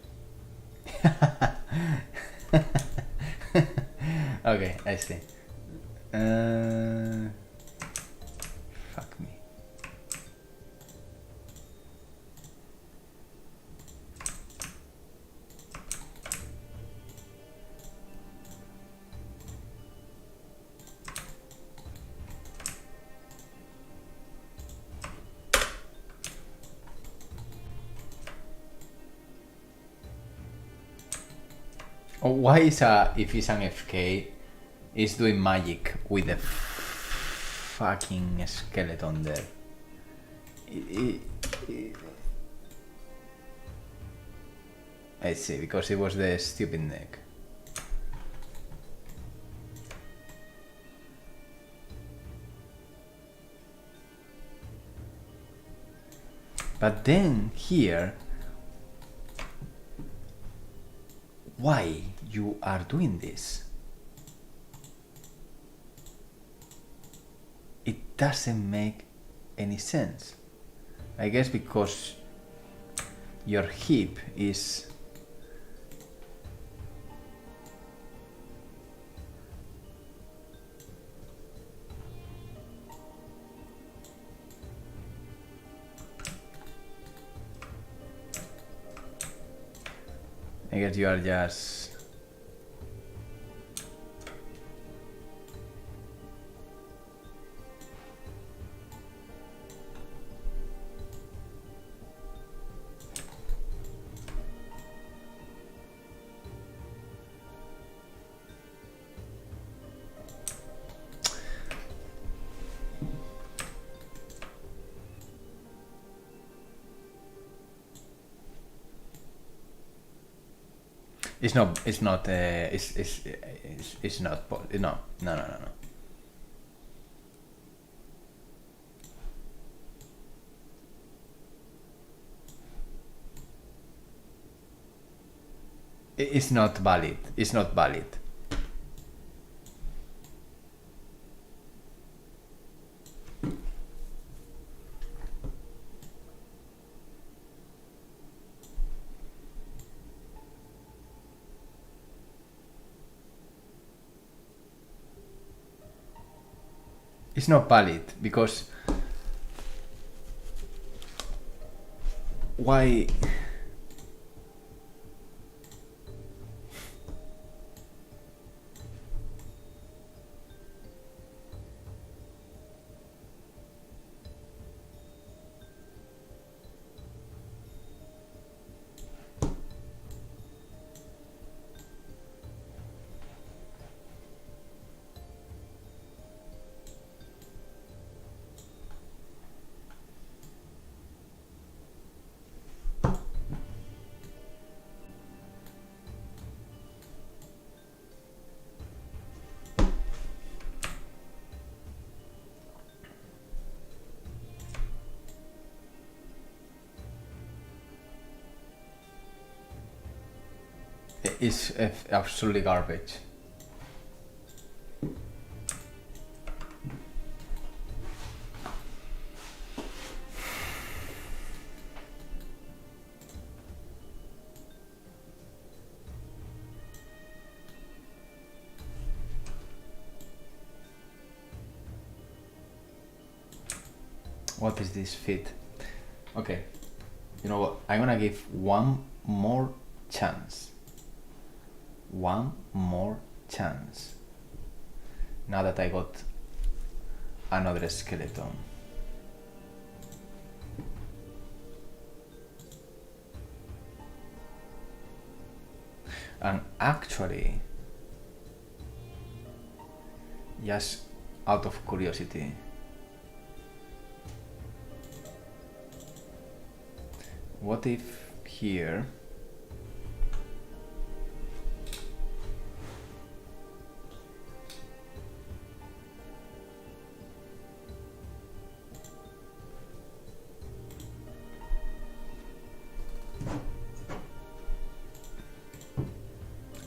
Okay, I see. Fuck me. Why is if it's an FK, is doing magic with the fucking skeleton there? I see, because it was the stupid neck. But then here, why you are doing this? It doesn't make any sense. I guess because your hip is I guess you are just it's not it's not no. It's not valid. It's not valid. It's not valid because why? Is absolutely garbage. What is this fit? Okay, you know what? I'm gonna give one more chance. One more chance. Now that I got another skeleton. And actually, just out of curiosity, what if here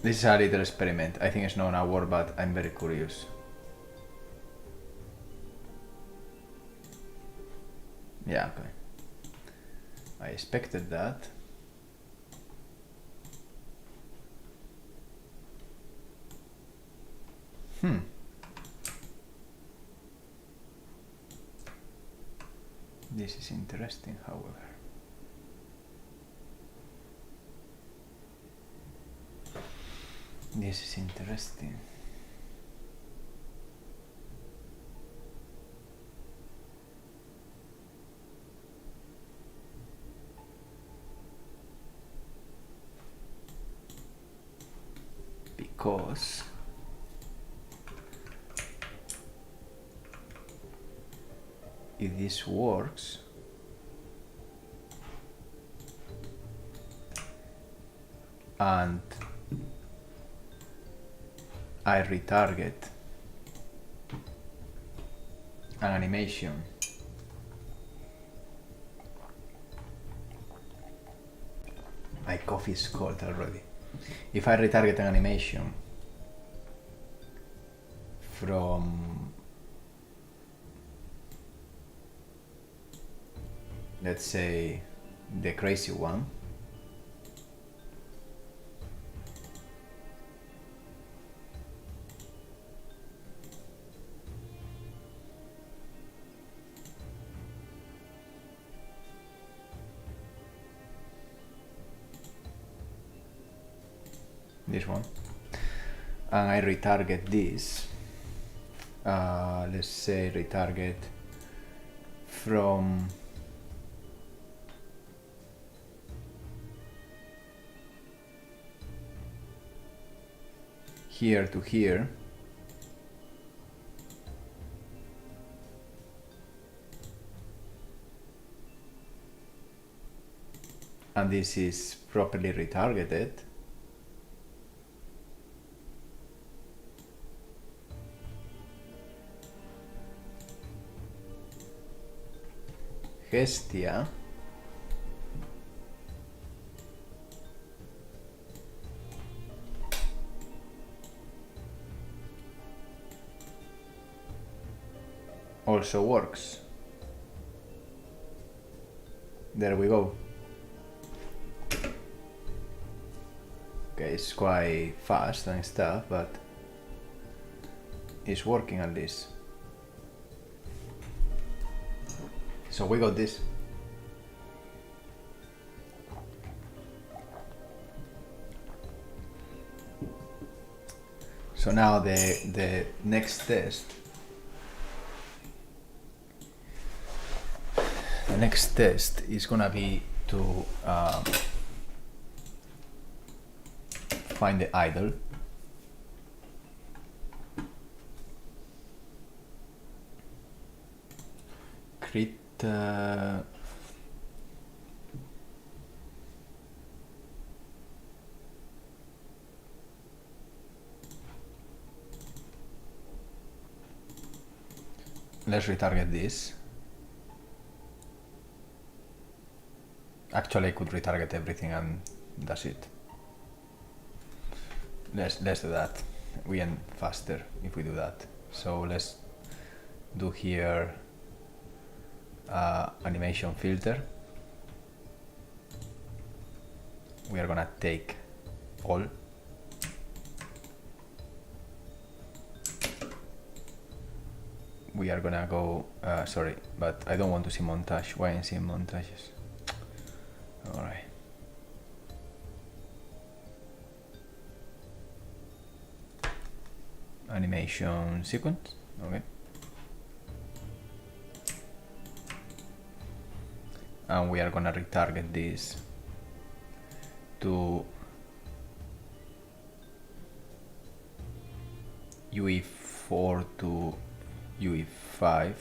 this is a little experiment. I think it's not a word, but I'm very curious. Yeah, okay. I expected that. This is interesting, however. This is interesting. because if this works, and I retarget an animation, my coffee is cold already. If I retarget an animation from, let's say, the crazy one, this one, and I retarget this, let's say retarget from here to here, and this is properly retargeted, Hestia also works. There we go. Okay, it's quite fast and stuff, but it's working at least. So we got this. So now the next test. The next test is gonna be to find the idle. CRETE let's retarget this. Actually, I could retarget everything and that's it. Let's do that. We end faster if we do that. So let's do here animation filter. We are gonna take all. We are gonna go, sorry, but I don't want to see montage. Why am I seeing montages? Alright. Animation sequence, okay. And we are gonna retarget this to UE4 to UE5.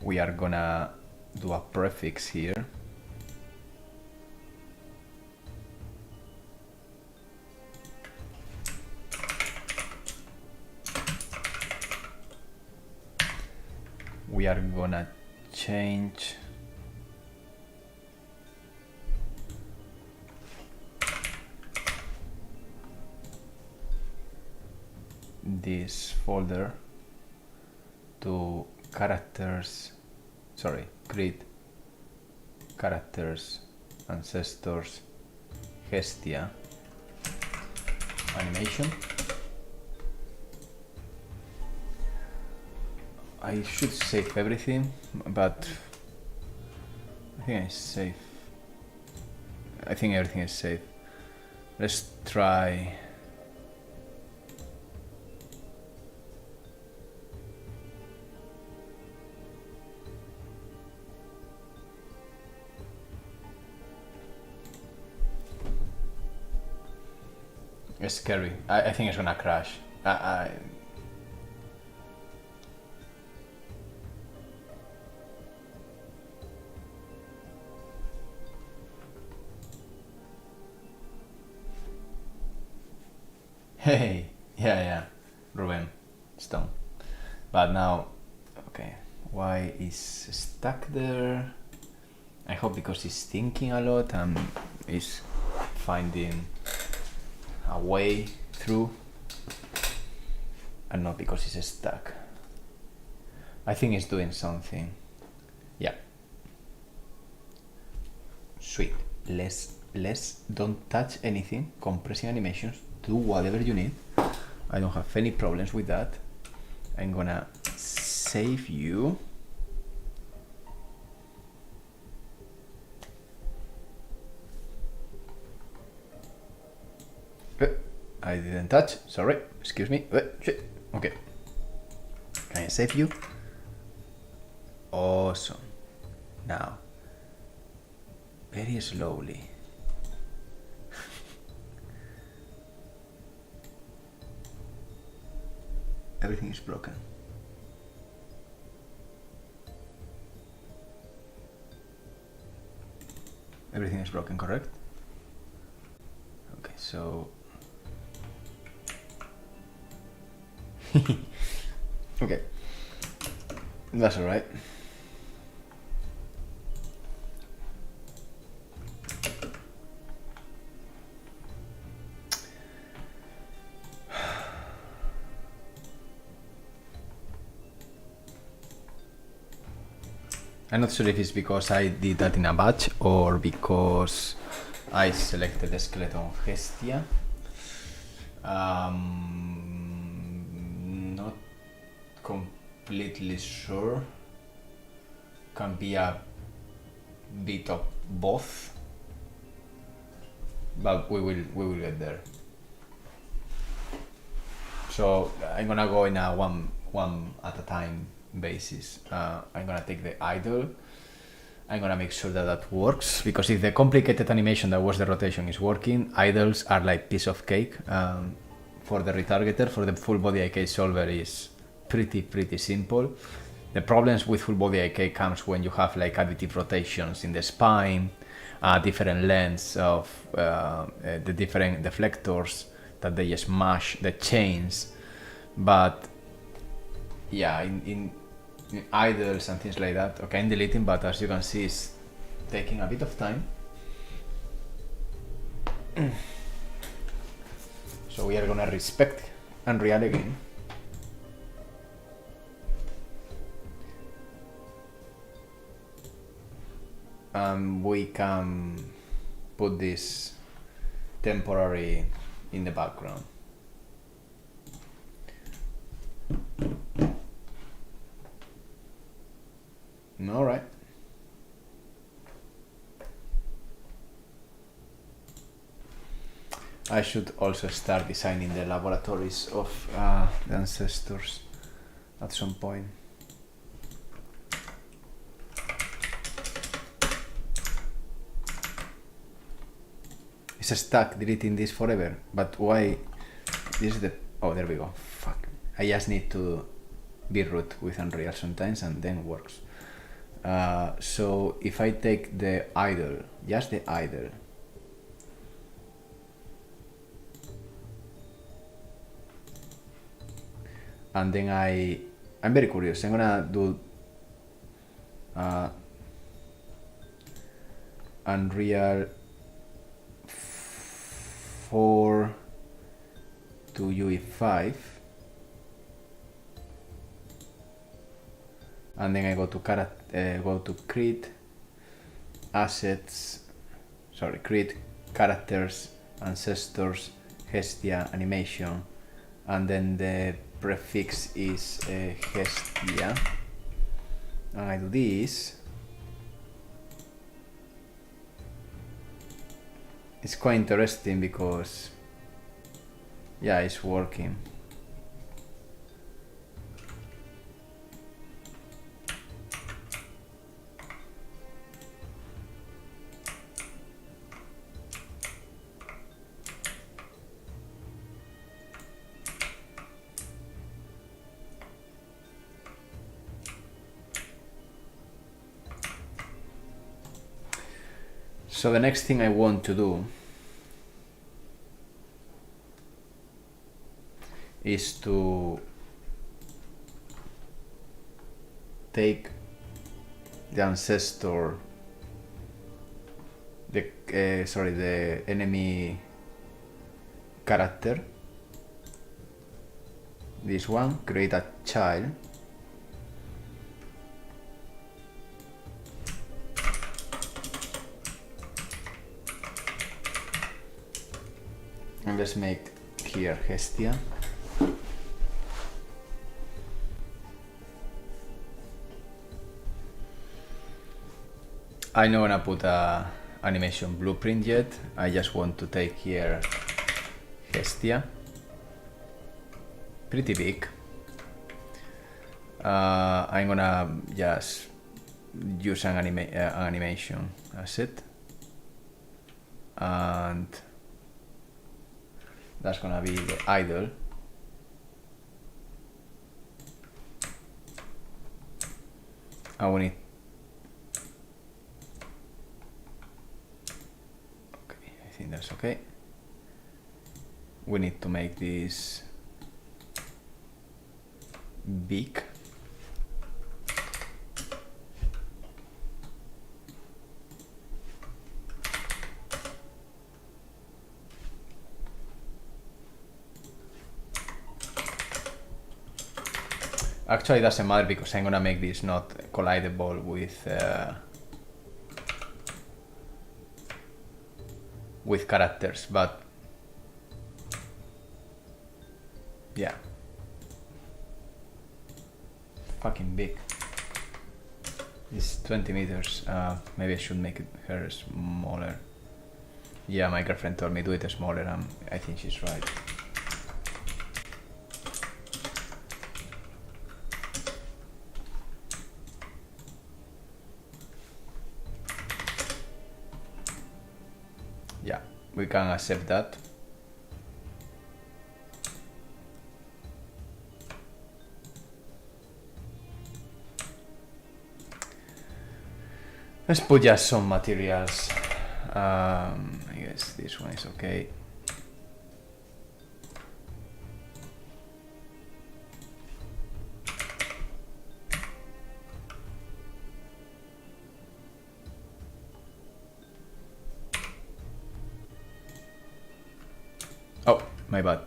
We are gonna do a prefix here. We are gonna change this folder to characters, sorry, CRETE, characters, ancestors, Hestia, animation. I should save everything, but I think it's safe. I think everything is safe. Let's try. It's scary. I think it's gonna crash. Hey, yeah, Ruben, Stone. But now, okay, why is stuck there? I hope because he's thinking a lot and is finding a way through, and not because he's stuck. I think he's doing something. Yeah. Sweet. Let's don't touch anything. Compressing animations. Do whatever you need. I don't have any problems with that. I'm gonna save you. I didn't touch, sorry, excuse me. Shit. Okay. Can I save you? Awesome. Now, very slowly. Everything is broken. Everything is broken, correct? Okay, so... okay, that's all right. I'm not sure if it's because I did that in a batch or because I selected the skeleton Hestia. Not completely sure. Can be a bit of both, but we will get there. So I'm gonna go in a one at a time basis. I'm gonna take the idle. I'm gonna make sure that that works, because if the complicated animation that was the rotation is working, idles are like piece of cake. For the retargeter, for the full body IK solver is pretty simple. The problems with full body IK comes when you have like additive rotations in the spine, different lengths of the different deflectors that they smash the chains. But yeah, in idles and things like that, okay, I'm deleting, but as you can see, it's taking a bit of time. So we are gonna respect Unreal again. We can put this temporary in the background. All right. I should also start designing the laboratories of the ancestors at some point. It's stuck deleting this forever, but why? This is the, oh, there we go. Fuck. I just need to be root with Unreal sometimes and then works. So if I take the idle, just the idle, and then I'm very curious. I'm gonna do Unreal 4 to UE5, and then I go to create assets, sorry, create characters, ancestors, Hestia animation, and then the prefix is Hestia, and I do this. It's quite interesting because, yeah, it's working. So the next thing I want to do is to take the ancestor, the enemy character, this one, create a child, and let's make here Hestia. I'm not gonna put a animation blueprint yet. I just want to take here Hestia, pretty big. I'm gonna just use an animation asset, and that's gonna be the idle. And we need I think that's okay. We need to make this big. Actually, it doesn't matter because I'm gonna make this not collidable with characters, but yeah, fucking big. It's 20 meters. Maybe I should make her smaller. Yeah, my girlfriend told me do it smaller, and I think she's right. Yeah, we can accept that. Let's put just some materials. I guess this one is okay. Oh, my bad.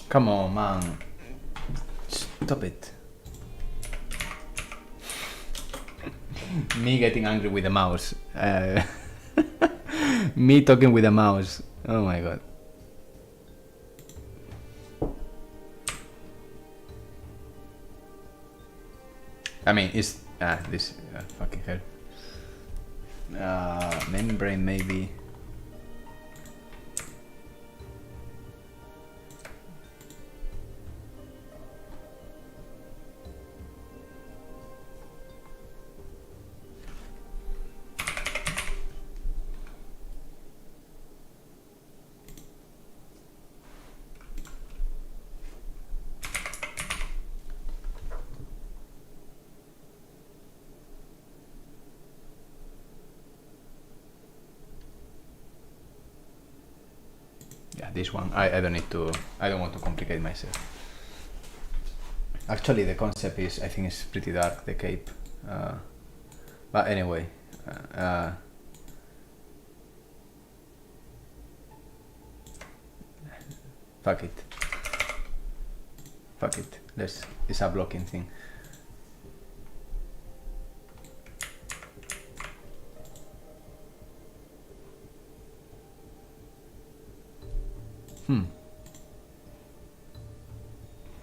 Come on, man. Stop it. Me getting angry with the mouse. Me talking with the mouse. Oh my god. I mean, it's this fucking hell. Membrane maybe. This one, I don't need to, I don't want to complicate myself. Actually, the concept is, I think it's pretty dark, the cape. But anyway, fuck it. Fuck it. It's a blocking thing.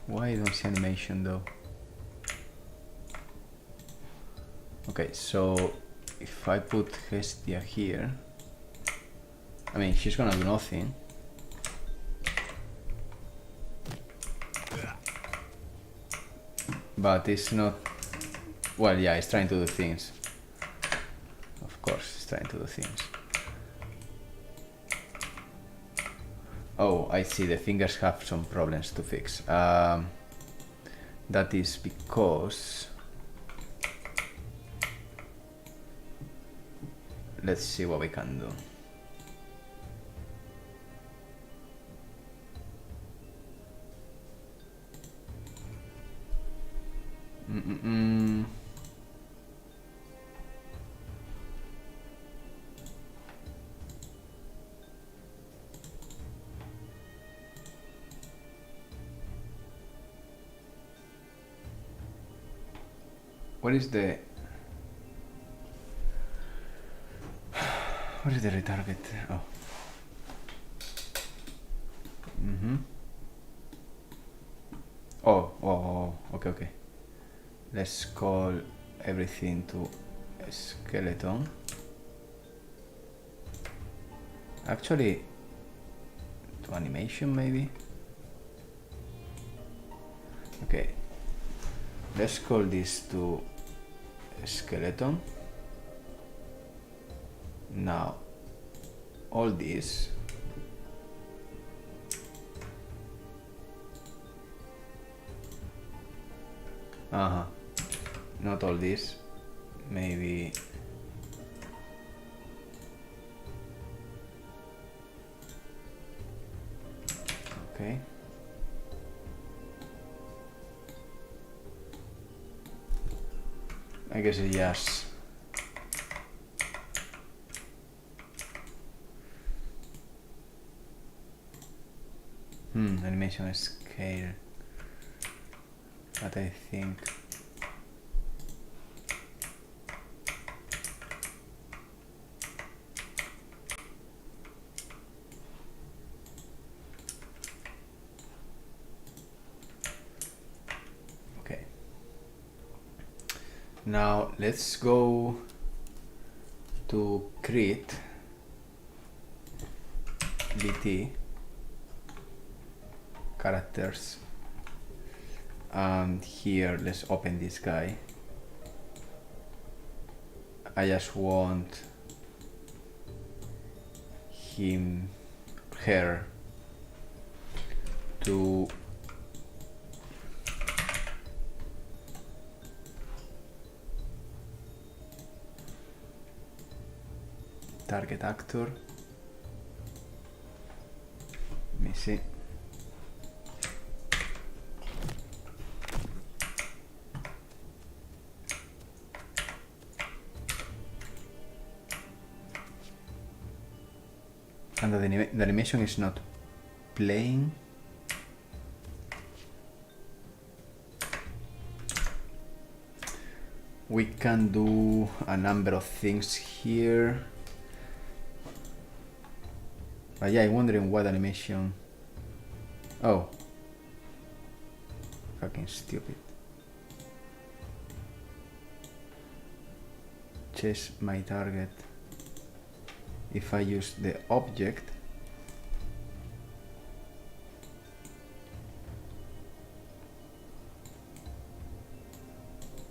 Why I don't see animation though? Okay, so if I put Hestia here, I mean she's gonna do nothing. but it's not. Well, yeah, it's trying to do things. Of course, it's trying to do things. Oh, I see. The fingers have some problems to fix. That is because. Let's see what we can do. What is the retarget? Oh. Oh, okay. Let's call everything to a skeleton. Actually, to animation maybe. Okay. Let's call this to a skeleton. Now, all this. Not all this. Maybe. Okay. I guess it's just. Animation scale. But I think. Okay. Now let's go to create BT characters, and here let's open this guy. I just want her to target actor. Let me see. And the animation is not playing. We can do a number of things here. But yeah, I'm wondering what animation. Oh. Fucking stupid. Chase my target. If I use the object,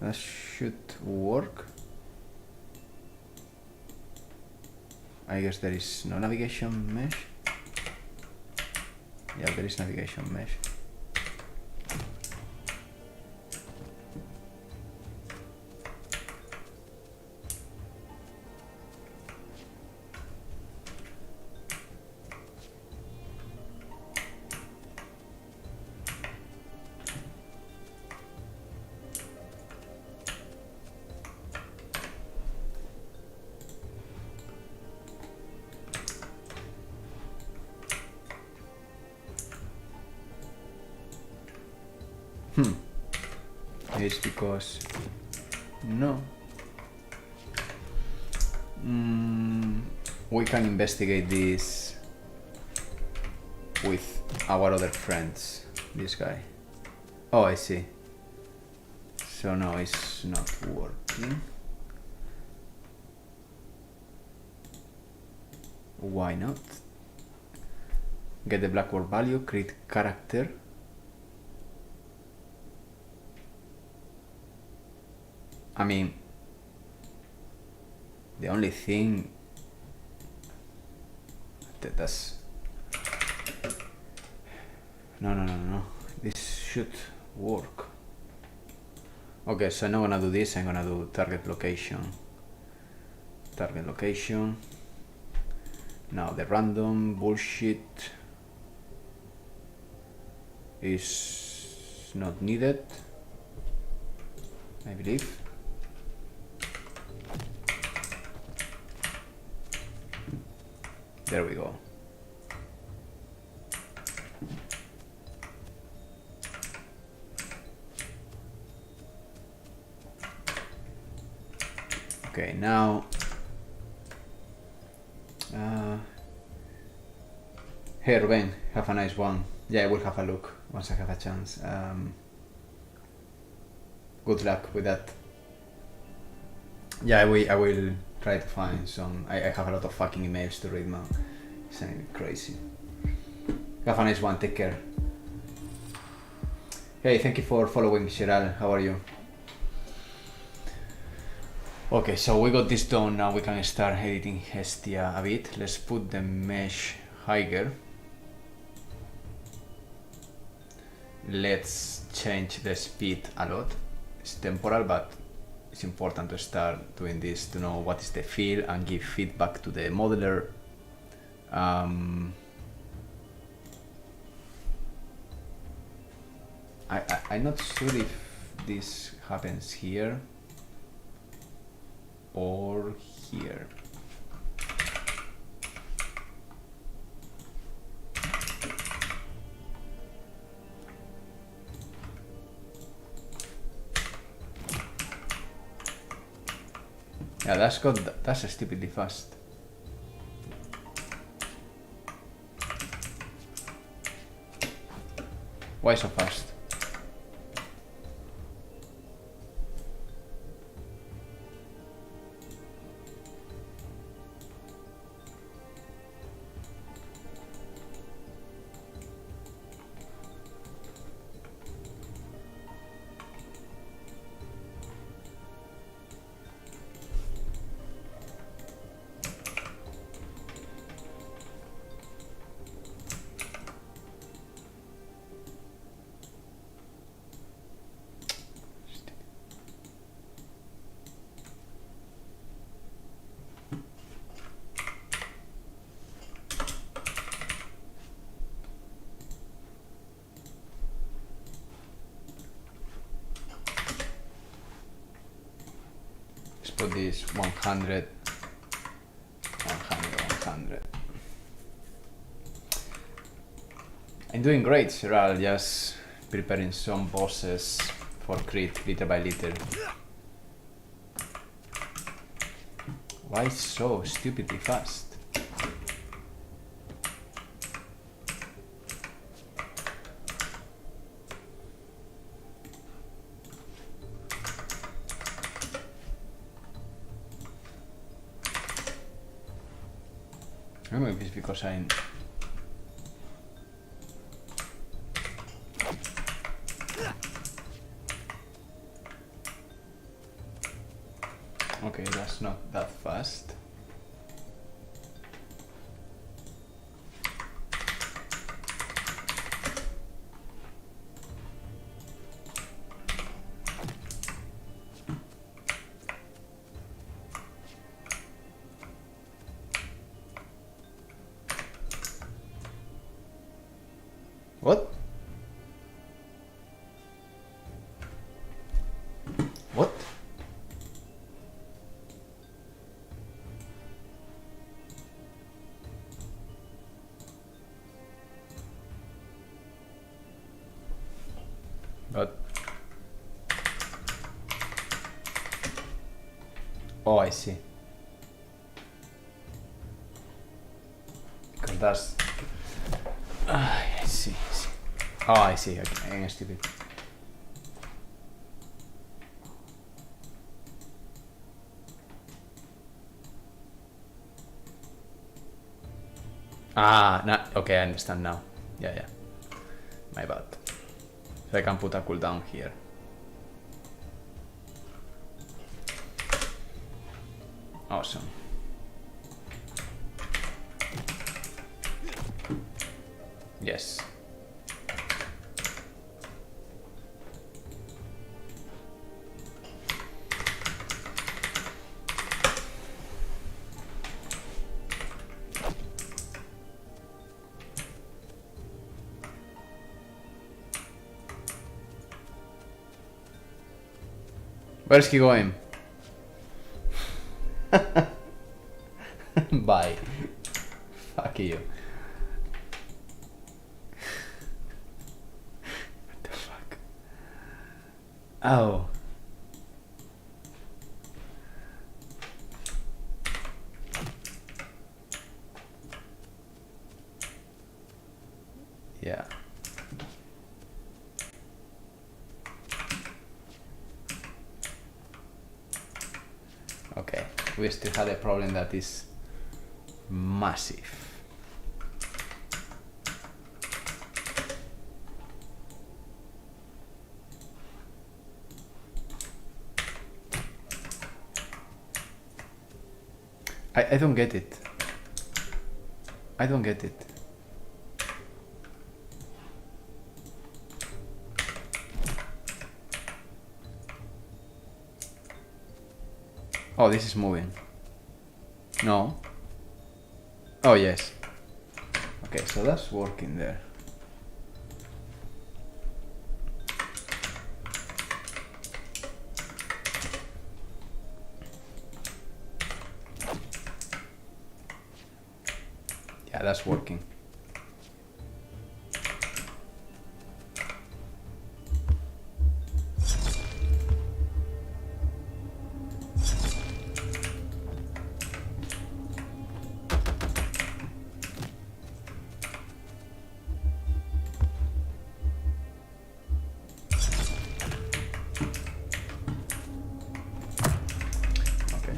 that should work. I guess there is no navigation mesh. Yeah, there is navigation mesh. It's because no. We can investigate this with our other friends. This guy. Oh, I see. So no, it's not working. Why not? Get the Blackboard value, create character. I mean, the only thing that's no, this should work. Okay, so I'm not gonna do this, I'm gonna do target location. Now the random bullshit is not needed, I believe. There we go. Okay, now hey Ruben, have a nice one. Yeah, I will have a look once I have a chance. Good luck with that. Yeah, I will try to find some. I have a lot of fucking emails to read now. It's crazy. Have a nice one, take care. Hey, thank you for following, Sheral. How are you? Okay, so we got this done. Now we can start editing Hestia a bit. Let's put the mesh higher. Let's change the speed a lot. It's temporal, but it's important to start doing this to know what is the feel and give feedback to the modeler. I'm not sure if this happens here or here. Yeah, that's stupidly fast. Why so fast? Put this 100. I'm doing great, Sheral, just preparing some bosses for CRETE little by little. Why so stupidly fast? I don't know if it's because I'm... Okay, that's not that fast. What? What? But... Oh, I see. Because that's... I see. Oh, I see. Okay, I'm stupid. Okay, I understand now. Yeah. My bad. So I can put a cooldown here. Awesome. Yes. Where's he going? Bye. Fuck you. What the fuck? Oh. Yeah. Okay, we still had a problem that is massive. I don't get it. I don't get it. Oh, this is moving. No. Oh, yes. Okay, so that's working there. Yeah, that's working.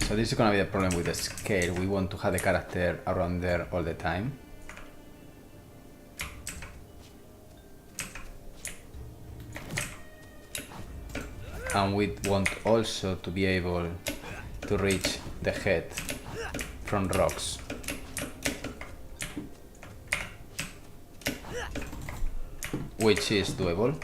So this is gonna be the problem with the scale. We want to have the character around there all the time. And we want also to be able to reach the head from rocks. Which is doable.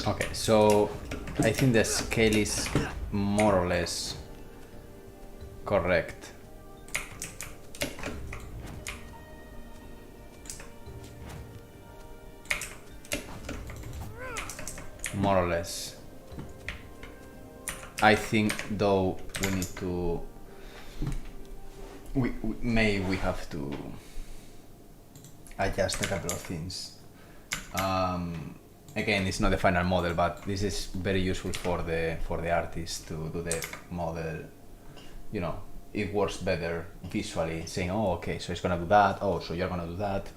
Okay, so I think the scale is more or less correct. More or less. I think though we need to we have to adjust a couple of things. Again, it's not the final model, but this is very useful for the artist to do the model. You know, it works better visually, saying, oh, okay, so it's gonna do that, oh, so you're gonna do that,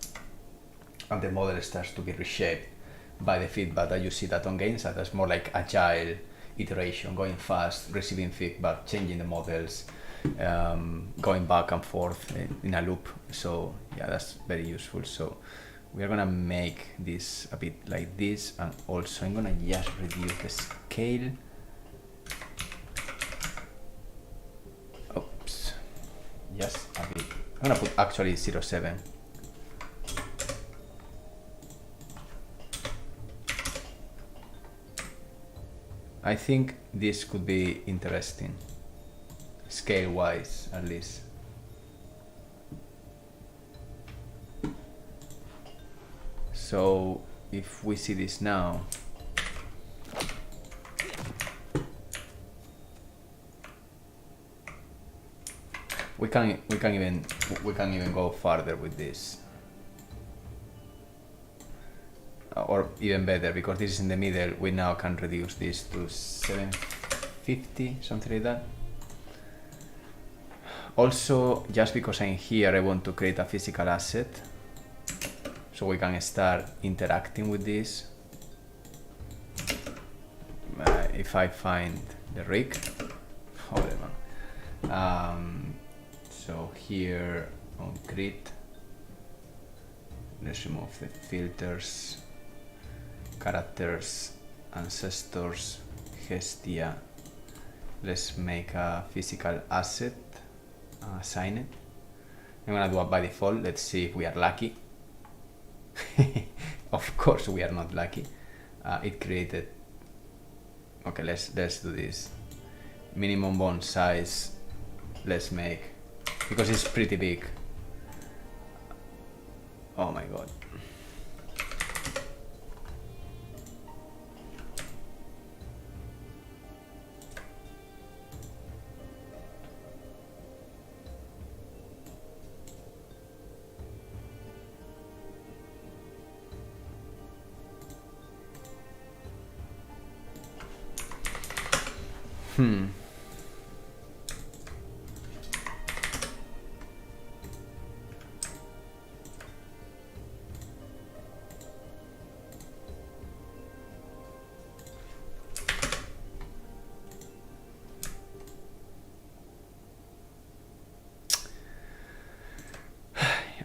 and the model starts to get reshaped by the feedback that you see that on games. That's more like agile iteration, going fast, receiving feedback, changing the models, going back and forth in a loop. So yeah, that's very useful. So we are gonna make this a bit like this, and also I'm gonna just reduce the scale. Oops, just a bit. I'm gonna put actually 0.7. I think this could be interesting, scale-wise at least. So if we see this now, we can even go farther with this, or even better, because this is in the middle. We now can reduce this to 750, something like that. Also, just because I'm here, I want to create a physical asset so we can start interacting with this. If I find the rig, hold on. So here on CRETE, let's remove the filters, characters, ancestors, Hestia. Let's make a physical asset, assign it. I'm gonna do it by default. Let's see if we are lucky. Of course we are not lucky. It created. Okay, let's do this. Minimum bond size. Let's make, because it's pretty big. Oh my god.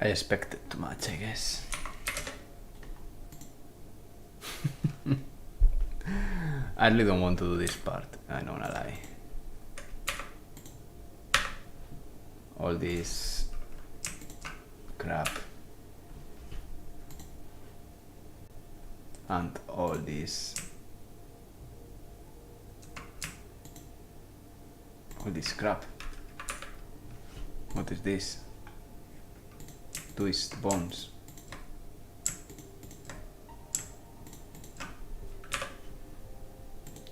I expected too much, I guess. I really don't want to do this part, I'm not gonna lie. All this crap and all this crap. What is this? Twist bonds.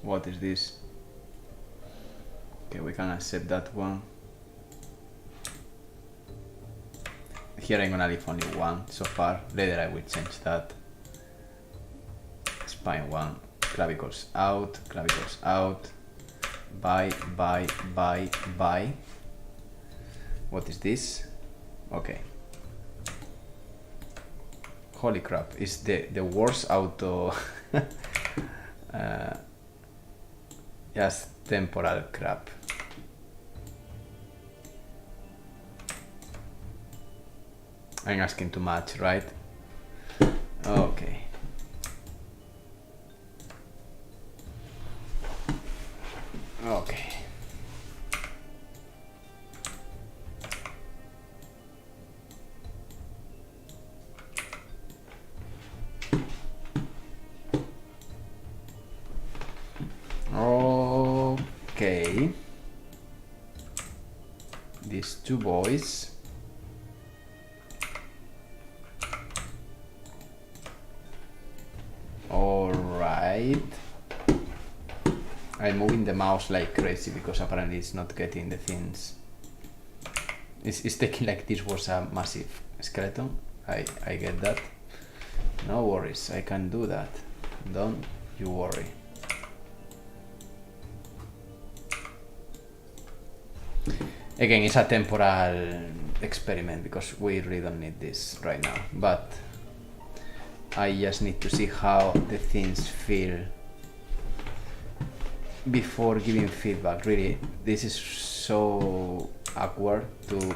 What is this? Okay, we can accept that one. Here I'm gonna leave only one so far. Later I will change that. Spine one. Clavicles out. Clavicles out. Buy. What is this? Okay. Holy crap! It's the worst auto. Just temporal crap. I'm asking too much, right? Okay. Okay. Okay. These two boys. Alright. I'm moving the mouse like crazy because apparently it's not getting the things. It's taking like this was a massive skeleton. I get that. No worries, I can do that. Don't you worry. Again, it's a temporal experiment because we really don't need this right now, but I just need to see how the things feel before giving feedback. Really, this is so awkward to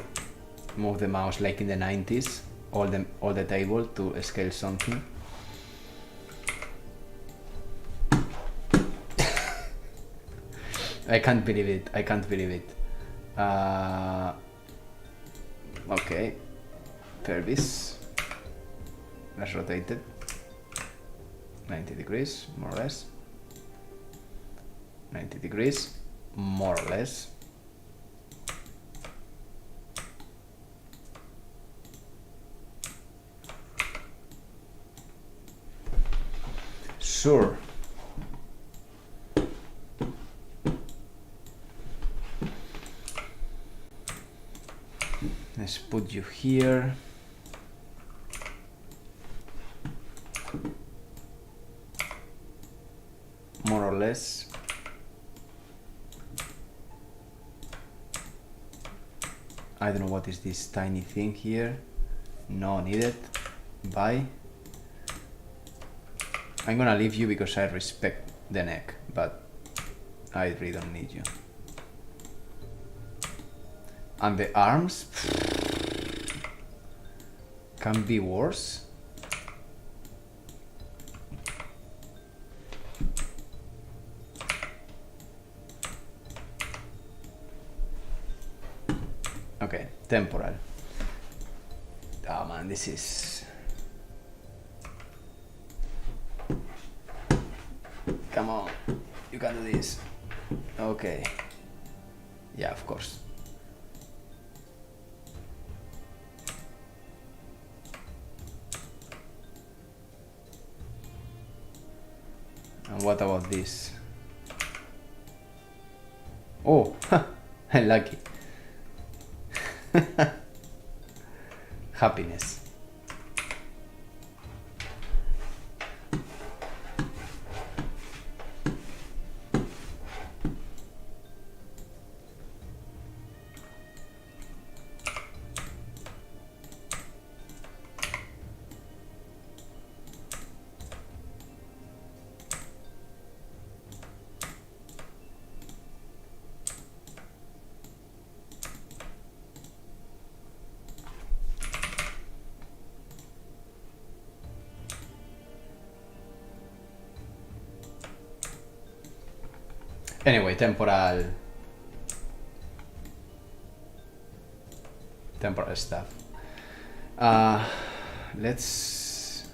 move the mouse like in the 90s, all the table to scale something. I can't believe it. I can't believe it. Okay, pelvis. Let's rotate it 90 degrees, more or less. 90 degrees, more or less. Sure. Let's put you here. More or less. I don't know what is this tiny thing here. No needed. Bye. I'm gonna leave you because I respect the neck, but I really don't need you. And the arms can be worse. Okay, temporal. Oh man, this is... Come on, you can do this. Okay. Yeah, of course. And what about this? Oh, I'm lucky. Happiness. Anyway, temporal stuff. Let's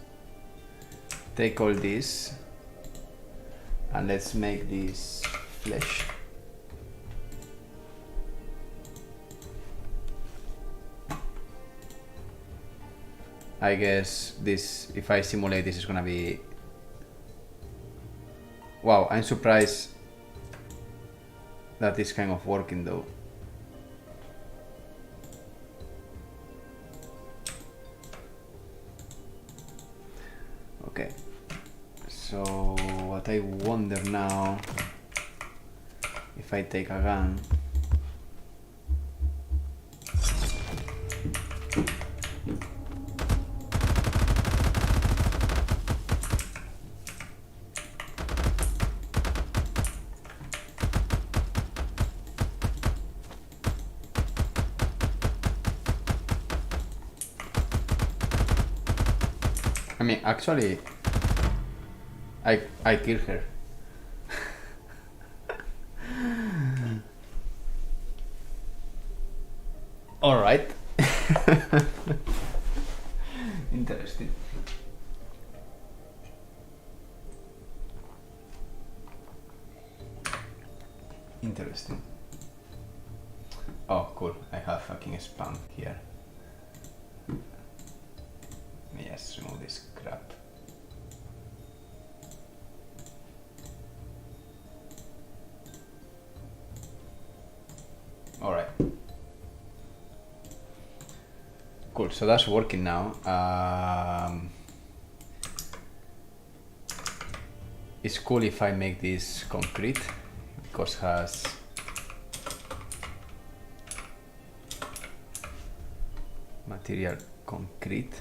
take all this and let's make this flesh. I guess this, if I simulate this, is gonna be... Wow, I'm surprised that is kind of working though. Okay, so what I wonder now, if I take a gun, I mean, actually, I killed her. All right. Interesting. Interesting. Oh, cool. I have fucking spam here. Yes, remove this crap. All right. Cool, so that's working now. It's cool if I make this concrete because it has material concrete.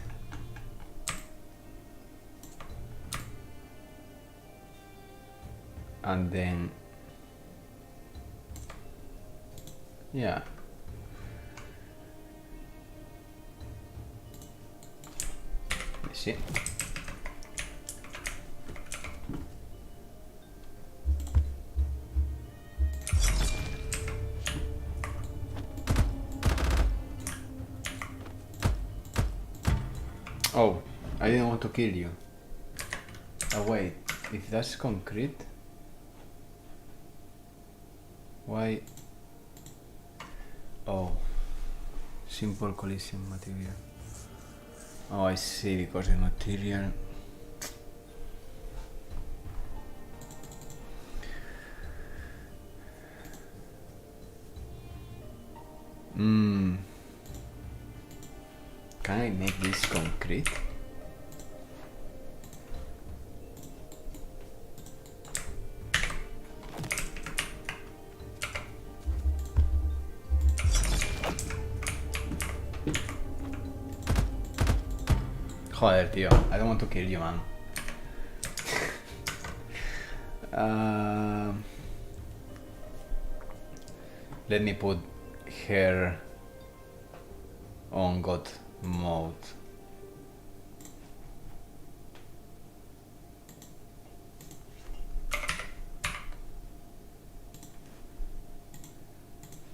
And then, yeah. Let me see. Oh, I didn't want to kill you. Oh wait, if that's concrete, why? Oh, simple collision material. Oh, I see, because the material. Can I make this concrete? Joder, tío. I don't want to kill you, man. Let me put her on God mode.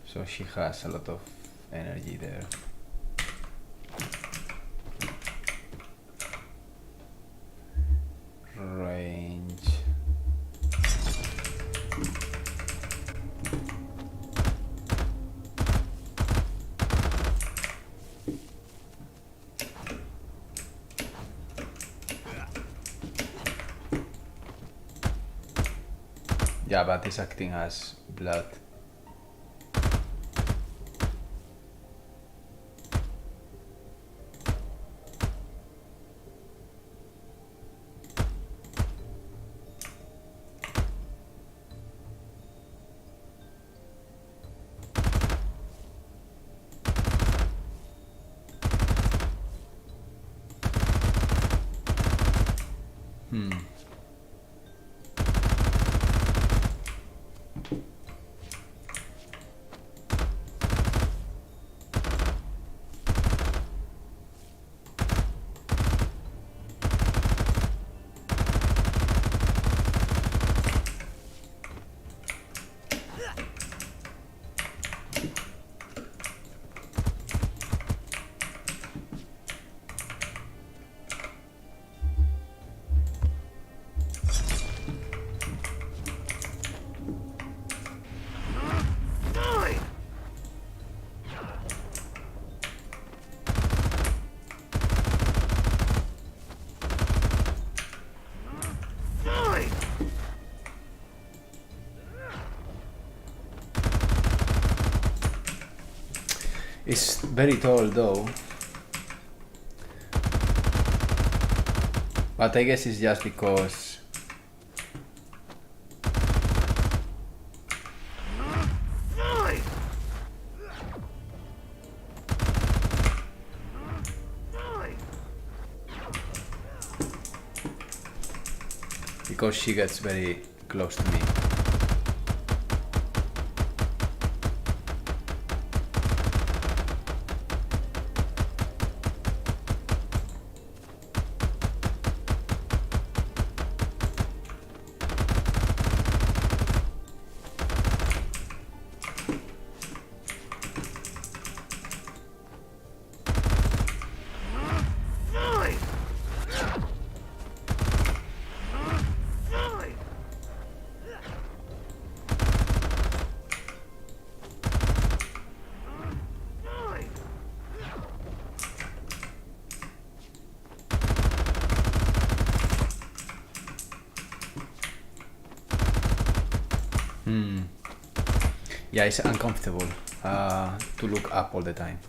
So she has a lot of energy there. Range. Yeah, but it's acting as blood. It's very tall though, but I guess it's just because she gets very close to me. Yeah, it's uncomfortable to look up all the time.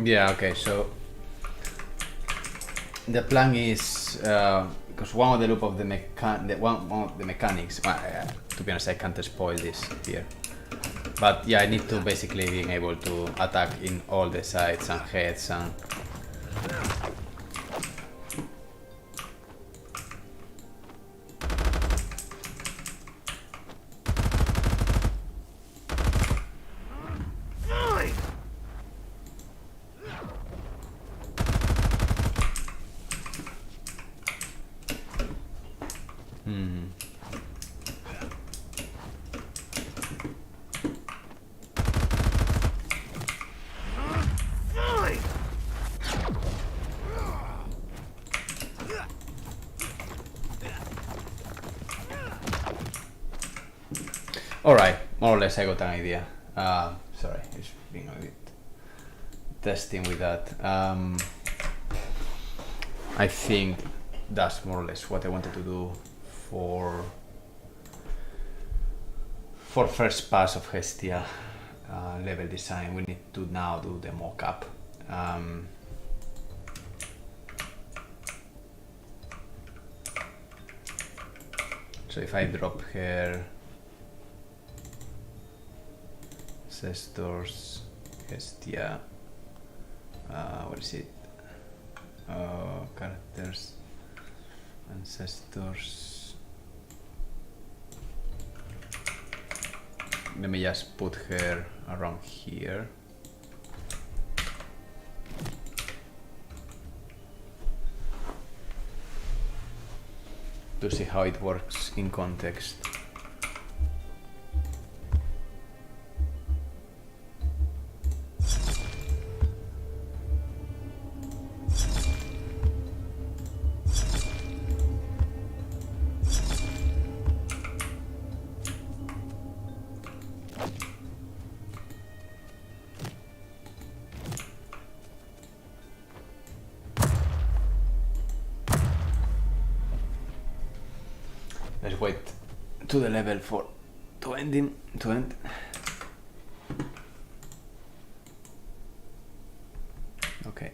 Yeah, okay, so the plan is because one of the loop of the mechanics, to be honest, I can't spoil this here, but yeah, I need to basically being able to attack in all the sides and heads and alright, more or less I got an idea. Sorry, it's been a bit testing with that. I think that's more or less what I wanted to do for first pass of Hestia level design. We need to now do the mock-up. So if I drop here Ancestors, Hestia, what is it? Characters, Ancestors. Let me just put her around here. To see how it works in context. Let's wait to the level for to end. Okay.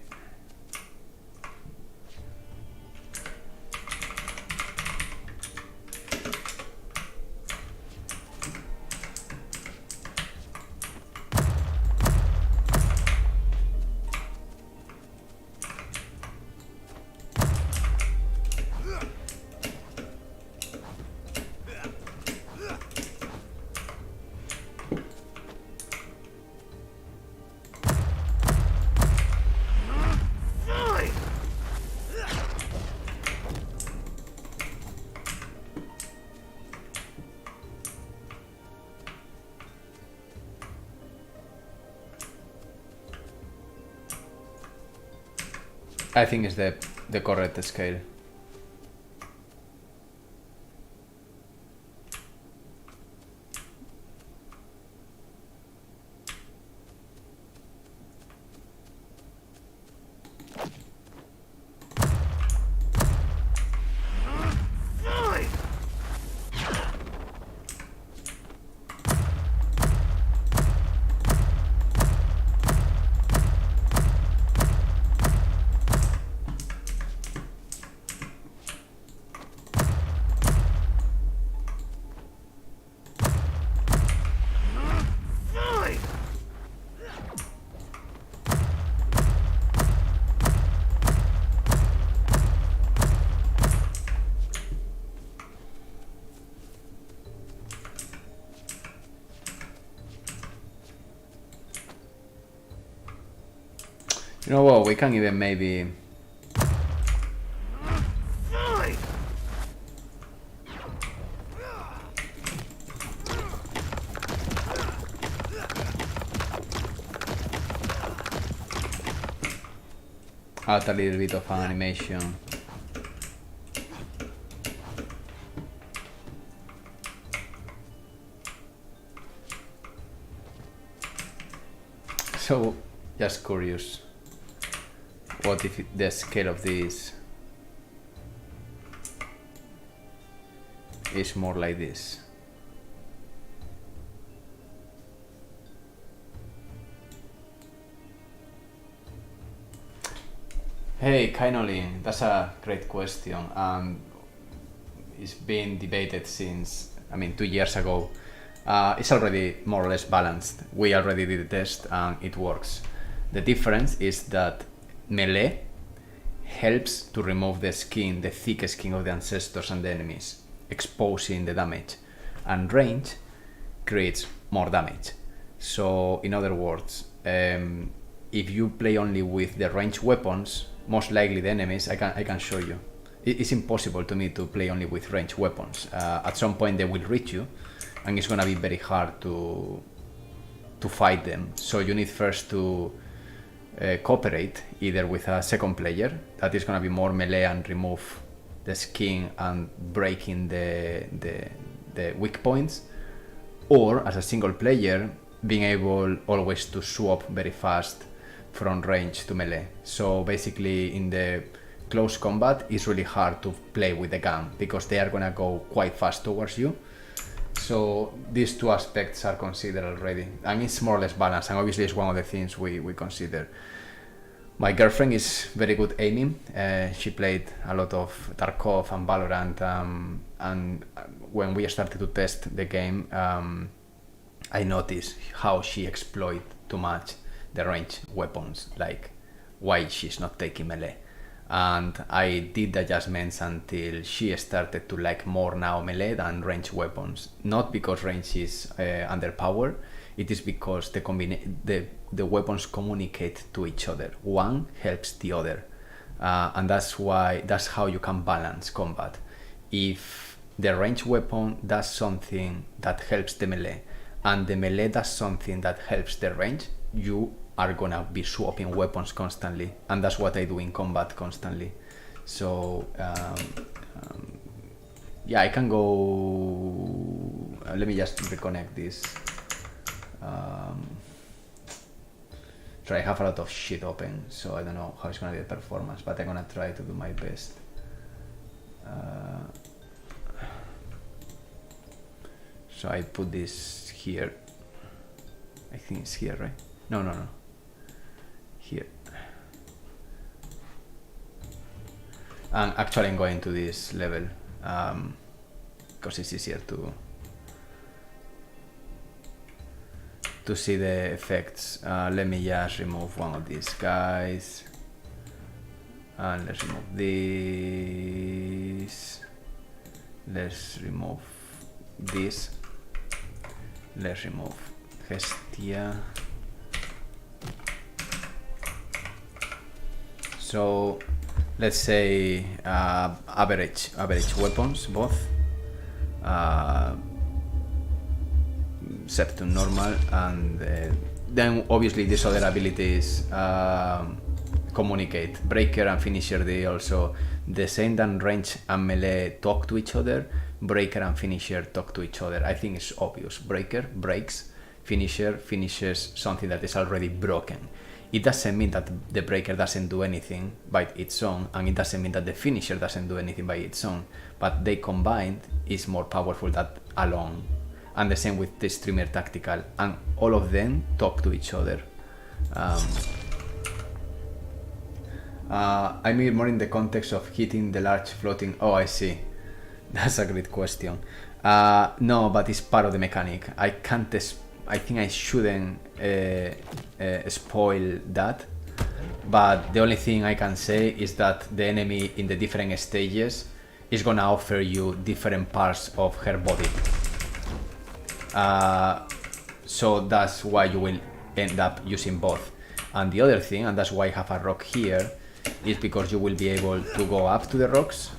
I think it's the correct scale. You know what, we can even maybe... add a little bit of animation. So, just curious, what if the scale of this is more like this? Hey, Kainolin, that's a great question. It's been debated since, 2 years ago. It's already more or less balanced. We already did the test and it works. The difference is that melee helps to remove the skin, the thick skin of the ancestors and the enemies, exposing the damage. And range creates more damage. So, in other words, if you play only with the ranged weapons, most likely the enemies, I can show you. It's impossible to me to play only with ranged weapons. At some point they will reach you, and it's gonna be very hard to fight them. So you need first to cooperate either with a second player that is gonna be more melee and remove the skin and breaking the weak points, or as a single player being able always to swap very fast from range to melee. So basically in the close combat it's really hard to play with the gun because they are gonna go quite fast towards you. So these two aspects are considered already, and it's more or less balanced, and obviously it's one of the things we consider. My girlfriend is very good aiming. She played a lot of Tarkov and Valorant, and when we started to test the game, I noticed how she exploit too much the ranged weapons, like why she's not taking melee. And I did the adjustments until she started to like more now melee than ranged weapons. Not because range is underpowered, it is because the weapons communicate to each other. One helps the other, and that's how you can balance combat. If the ranged weapon does something that helps the melee, and the melee does something that helps the range, you are gonna be swapping weapons constantly, and that's what I do in combat constantly. So yeah, I can go. Let me just reconnect this. So I have a lot of shit open, so I don't know how it's gonna be the performance, but I'm gonna try to do my best. So I put this here. I think it's here, right? No. Here. And actually I'm going to this level because it's easier to see the effects. Let me just remove one of these guys, and let's remove this. Let's remove this. Let's remove Hestia. So let's say average weapons, both set to normal, and then obviously these other abilities communicate. Breaker and Finisher, they also the same than range and melee talk to each other. Breaker and Finisher talk to each other. I think it's obvious. Breaker breaks, Finisher finishes something that is already broken. It doesn't mean that the breaker doesn't do anything by its own, and it doesn't mean that the finisher doesn't do anything by its own, but they combined is more powerful than alone. And the same with the streamer tactical, and all of them talk to each other. I mean more in the context of hitting the large floating. Oh, I see. That's a great question. No, but it's part of the mechanic. I think I shouldn't spoil that, but the only thing I can say is that the enemy in the different stages is gonna offer you different parts of her body. So that's why you will end up using both. And the other thing, and that's why I have a rock here, is because you will be able to go up to the rocks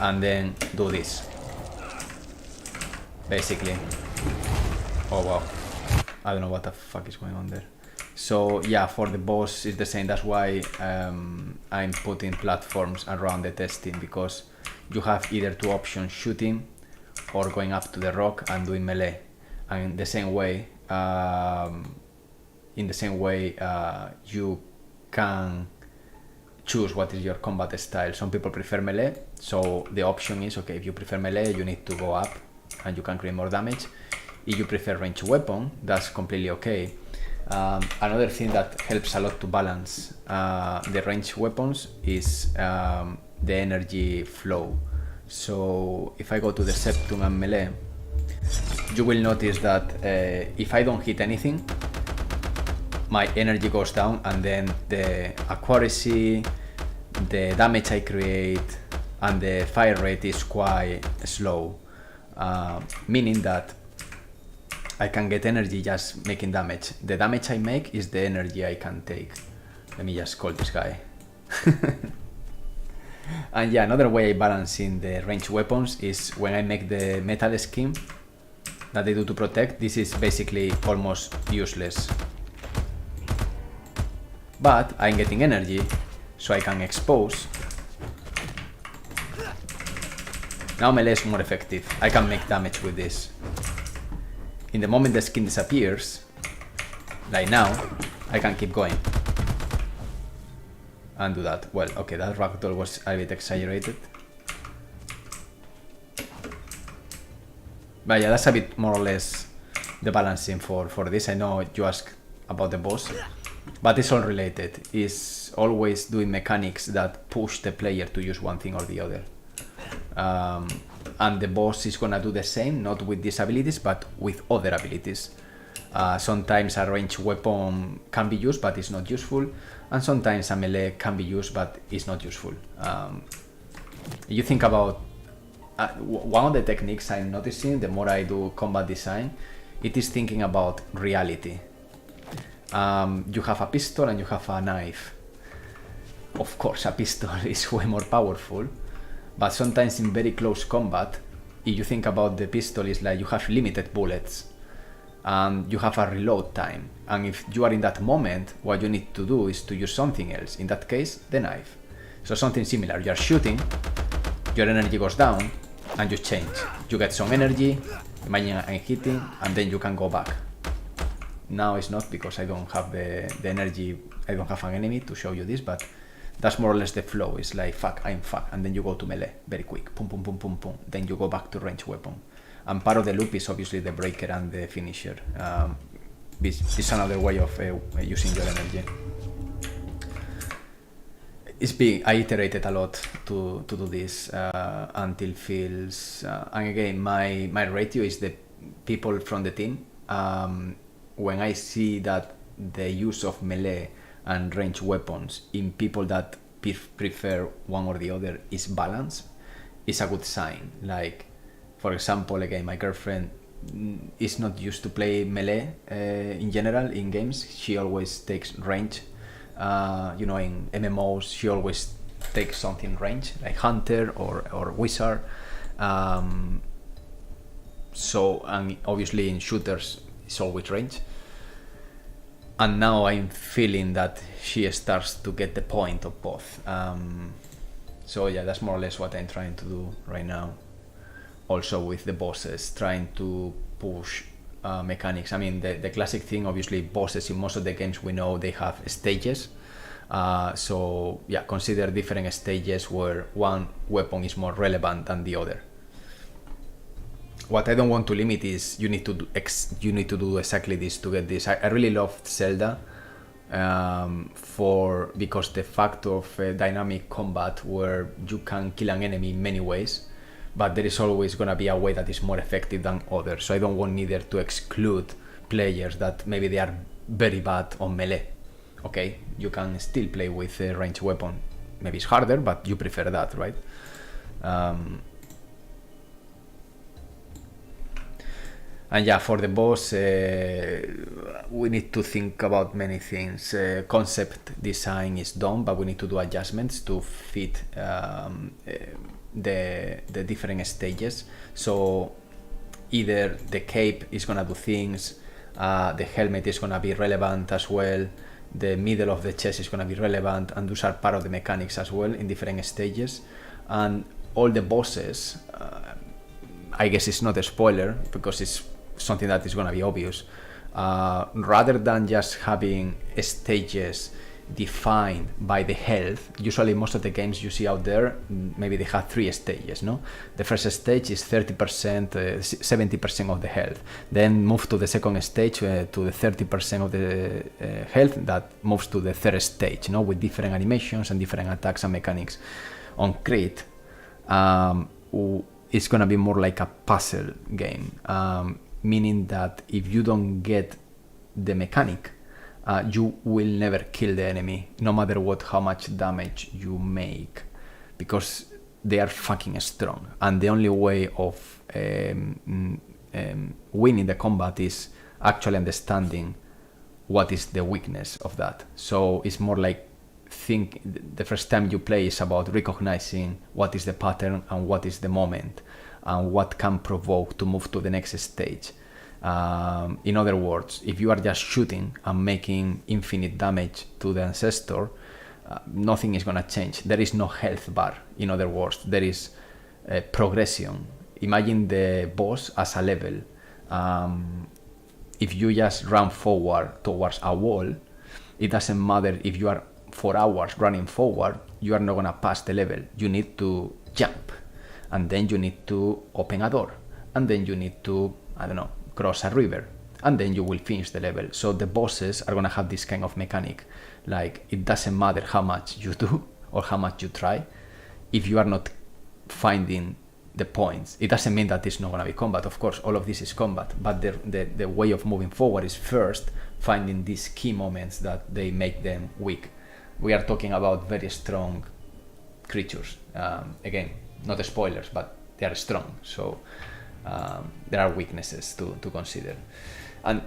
and then do this, basically. Oh wow, I don't know what the fuck is going on there. So yeah, for the boss it's the same. That's why I'm putting platforms around the testing, because you have either two options, shooting or going up to the rock and doing melee. And the same way, you can choose what is your combat style. Some people prefer melee, so the option is, okay, if you prefer melee, you need to go up and you can create more damage. If you prefer ranged weapon, that's completely okay. Another thing that helps a lot to balance the ranged weapons is the energy flow. So if I go to the Septum and melee, you will notice that if I don't hit anything, my energy goes down, and then the accuracy, the damage I create, and the fire rate is quite slow, meaning that I can get energy just making damage. The damage I make is the energy I can take. Let me just call this guy. And yeah, another way I balance in the ranged weapons is when I make the metal scheme that they do to protect. This is basically almost useless, but I'm getting energy, so I can expose. Now melee is more effective. I can make damage with this. In the moment the skin disappears, like now, I can keep going and do that. Well, okay, that ragdoll was a bit exaggerated. But yeah, that's a bit more or less the balancing for this. I know you asked about the boss, but it's all related. It's always doing mechanics that push the player to use one thing or the other. And the boss is gonna do the same, not with these abilities, but with other abilities. Sometimes a ranged weapon can be used, but it's not useful. And sometimes a melee can be used, but it's not useful. You think about one of the techniques I'm noticing, the more I do combat design, it is thinking about reality. You have a pistol and you have a knife. Of course, a pistol is way more powerful, but sometimes in very close combat, if you think about the pistol, it's like you have limited bullets and you have a reload time. And if you are in that moment, what you need to do is to use something else. In that case, the knife. So something similar. You are shooting, your energy goes down, and you change. You get some energy, imagine I'm hitting, and then you can go back. Now it's not, because I don't have the energy, I don't have an enemy to show you this, but that's more or less the flow. It's like fuck, I'm fuck, and then you go to melee very quick, pum pum pum pum pum, then you go back to ranged weapon. And part of the loop is obviously the breaker and the finisher. This is another way of using your energy. I iterated a lot to do this until feels, and again, my ratio is the people from the team. When I see that the use of melee and ranged weapons in people that prefer one or the other is balanced, it's a good sign. Like, for example, again, my girlfriend is not used to play melee in general in games. She always takes range. You know, in MMOs, she always takes something range, like Hunter or Wizard. So, and obviously in shooters, it's always range. And now I'm feeling that she starts to get the point of both. So yeah, that's more or less what I'm trying to do right now. Also with the bosses, trying to push mechanics. I mean, the classic thing, obviously, bosses in most of the games we know they have stages. So yeah, consider different stages where one weapon is more relevant than the other. What I don't want to limit is you need to do exactly this to get this. I really loved Zelda because the fact of dynamic combat where you can kill an enemy in many ways, but there is always going to be a way that is more effective than others. So I don't want neither to exclude players that maybe they are very bad on melee. Okay, you can still play with a ranged weapon. Maybe it's harder, but you prefer that, right? And yeah, for the boss, we need to think about many things. Concept design is done, but we need to do adjustments to fit the different stages. So either the cape is gonna do things, the helmet is gonna be relevant as well, the middle of the chest is gonna be relevant, and those are part of the mechanics as well in different stages. And all the bosses, I guess it's not a spoiler because it's something that is gonna be obvious. Rather than just having stages defined by the health, usually most of the games you see out there, maybe they have 3 stages, no? The first stage is 30%, 70% of the health. Then move to the second stage to the 30% of the health that moves to the third stage, no? With different animations and different attacks and mechanics. On Crete, it's gonna be more like a puzzle game, meaning that if you don't get the mechanic, you will never kill the enemy, no matter how much damage you make, because they are fucking strong. And the only way of winning the combat is actually understanding what is the weakness of that. So it's more like the first time you play is about recognizing what is the pattern and what is the moment and what can provoke to move to the next stage. In other words, if you are just shooting and making infinite damage to the ancestor, nothing is gonna change. There is no health bar. In other words, there is progression. Imagine the boss as a level. If you just run forward towards a wall, it doesn't matter if you are 4 hours running forward, you are not gonna pass the level. You need to jump, and then you need to open a door, and then you need to, I don't know, cross a river, and then you will finish the level. So the bosses are gonna have this kind of mechanic, like it doesn't matter how much you do or how much you try, if you are not finding the points. It doesn't mean that it's not gonna be combat. Of course, all of this is combat, but the way of moving forward is first finding these key moments that they make them weak. We are talking about very strong creatures. Again, not spoilers, but they are strong. So there are weaknesses to consider. And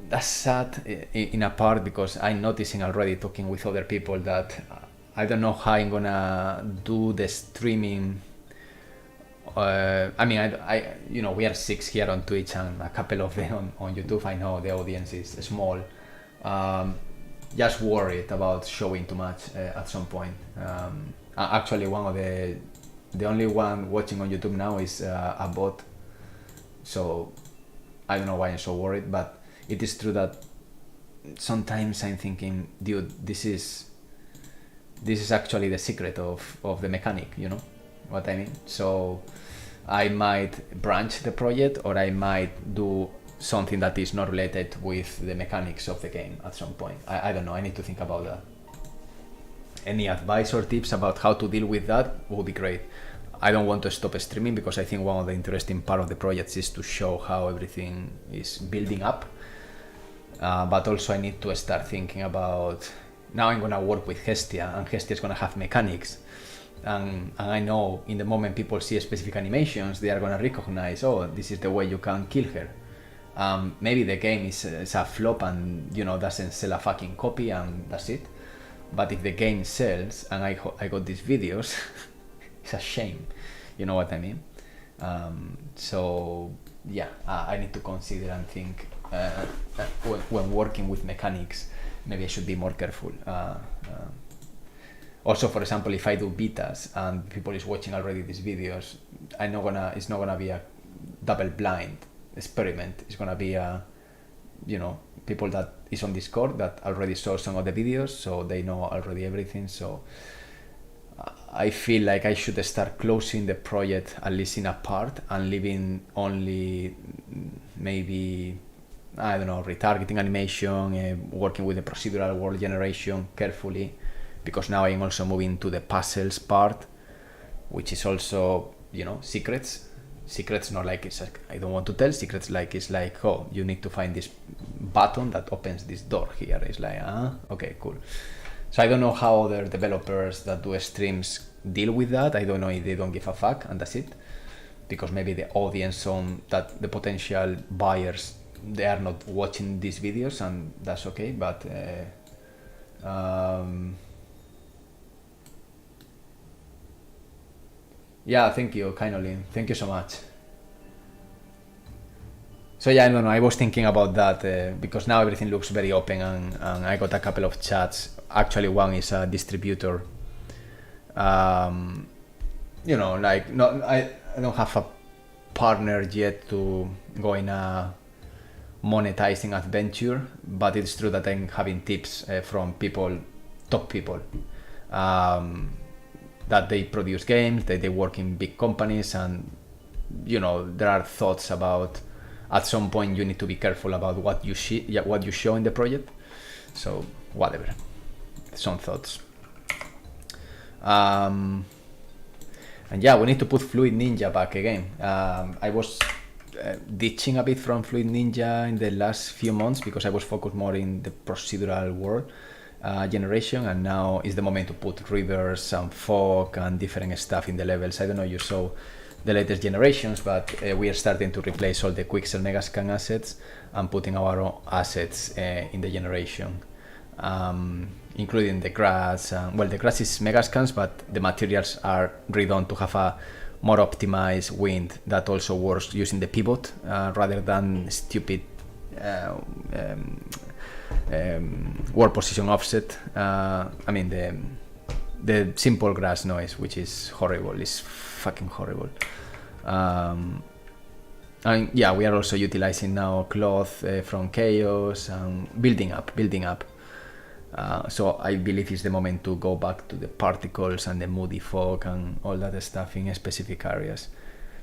that's sad in a part because I'm noticing already talking with other people that I don't know how I'm gonna do the streaming. I mean, you know, we are 6 here on Twitch and a couple of them on YouTube. I know the audience is small. Just worried about showing too much at some point. Actually, one of the only one watching on YouTube now is a bot. So I don't know why I'm so worried, but it is true that sometimes I'm thinking, dude, this is actually the secret of the mechanic, you know what I mean? So I might branch the project, or I might do something that is not related with the mechanics of the game at some point. I don't know, I need to think about that. Any advice or tips about how to deal with that would be great. I don't want to stop streaming because I think one of the interesting part of the project is to show how everything is building up. But also I need to start thinking about, now I'm gonna work with Hestia, and Hestia is gonna have mechanics. And I know in the moment people see specific animations, they are gonna recognize, oh, this is the way you can kill her. Maybe the game is a flop and, you know, doesn't sell a fucking copy and that's it. But if the game sells and I got these videos, it's a shame, you know what I mean? So yeah, I need to consider and think when working with mechanics, maybe I should be more careful. Also, for example, if I do betas and people is watching already these videos, it's not gonna be a double blind experiment. It's gonna be people that is on Discord that already saw some of the videos, so they know already everything. So I feel like I should start closing the project at least in a part and leaving only maybe, I don't know, retargeting animation, working with the procedural world generation carefully, because now I'm also moving to the puzzles part, which is also, you know, secrets, not like it's like, I don't want to tell secrets, like it's like, oh, you need to find this button that opens this door here. It's like, okay, cool. So I don't know how other developers that do streams deal with that. I don't know if they don't give a fuck and that's it. because maybe the audience on that, the potential buyers, they are not watching these videos, and that's okay. But yeah, thank you, kindly. Thank you so much. So yeah, I don't know, I was thinking about that because now everything looks very open, and I got a couple of chats. Actually, one is a distributor. You know, like, no, I don't have a partner yet to go in a monetizing adventure, but it's true that I'm having tips from people, top people, that they produce games, they work in big companies, and you know, there are thoughts about at some point you need to be careful about what you show in the project. So whatever, some thoughts. And yeah, we need to put Fluid Ninja back again. I was ditching a bit from Fluid Ninja in the last few months because I was focused more in the procedural world generation, and now is the moment to put rivers and fog and different stuff in the levels. I don't know if you saw the latest generations, but we are starting to replace all the Quixel Megascan assets and putting our own assets in the generation, including the grass. Well, the grass is Megascans, but the materials are redone to have a more optimized wind that also works using the pivot rather than stupid world position offset. I mean, the simple grass noise, which is horrible, is fucking horrible. And yeah, we are also utilizing now cloth from Chaos and building up. So I believe it's the moment to go back to the particles and the moody fog and all that stuff in specific areas,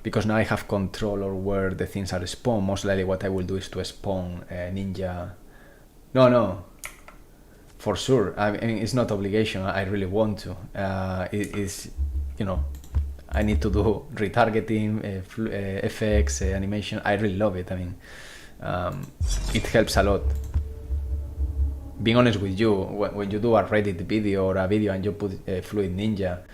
because now I have control over where the things are spawned. Most likely what I will do is to spawn Ninja. No, for sure. I mean, it's not obligation. I really want to. It is, you know, I need to do retargeting, effects, animation. I really love it. I mean, it helps a lot. Being honest with you, when you do a Reddit video or a video and you put Fluid Ninja,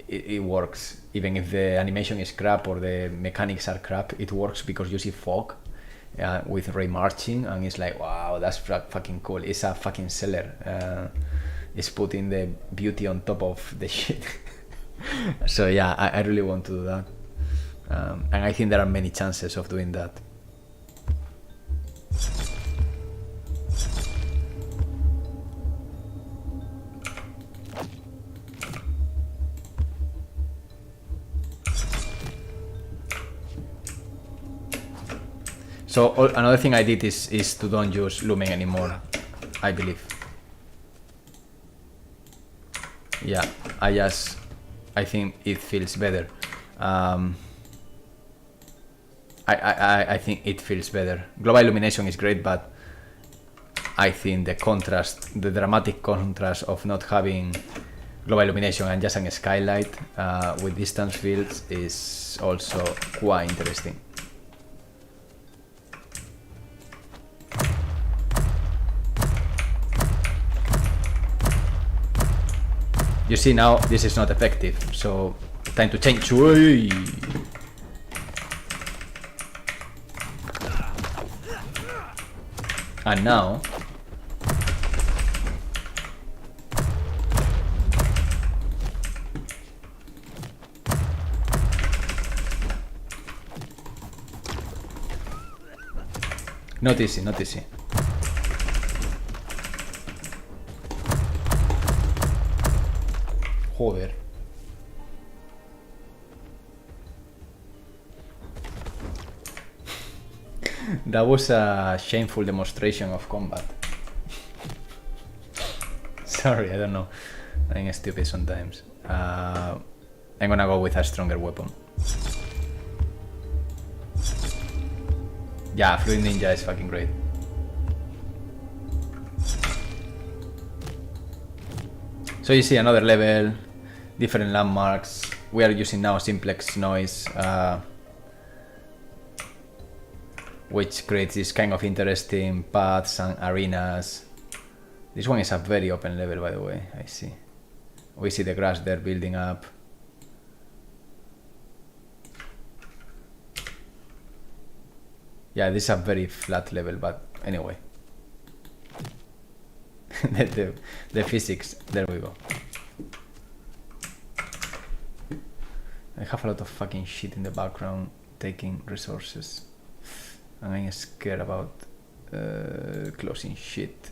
it works. Even if the animation is crap or the mechanics are crap, it works because you see fog with ray marching, and it's like, wow, that's fucking cool. It's a fucking seller. It's putting the beauty on top of the shit. So yeah, I really want to do that, and I think there are many chances of doing that. So another thing I did is to don't use Lumen anymore, I believe. Yeah, I think it feels better. I think it feels better. Global illumination is great, but I think the contrast, the dramatic contrast of not having global illumination and just a skylight with distance fields is also quite interesting. You see, now this is not effective, so time to change. And now not easy. Joder. That was a shameful demonstration of combat. Sorry, I don't know. I'm stupid sometimes. I'm gonna go with a stronger weapon. Yeah, Fluid Ninja is fucking great. So you see another level, different landmarks. We are using now simplex noise, which creates this kind of interesting paths and arenas. This one is a very open level, by the way, I see. We see the grass there building up. Yeah, this is a very flat level, but anyway. the physics, there we go. I have a lot of fucking shit in the background taking resources, and I'm scared about closing shit.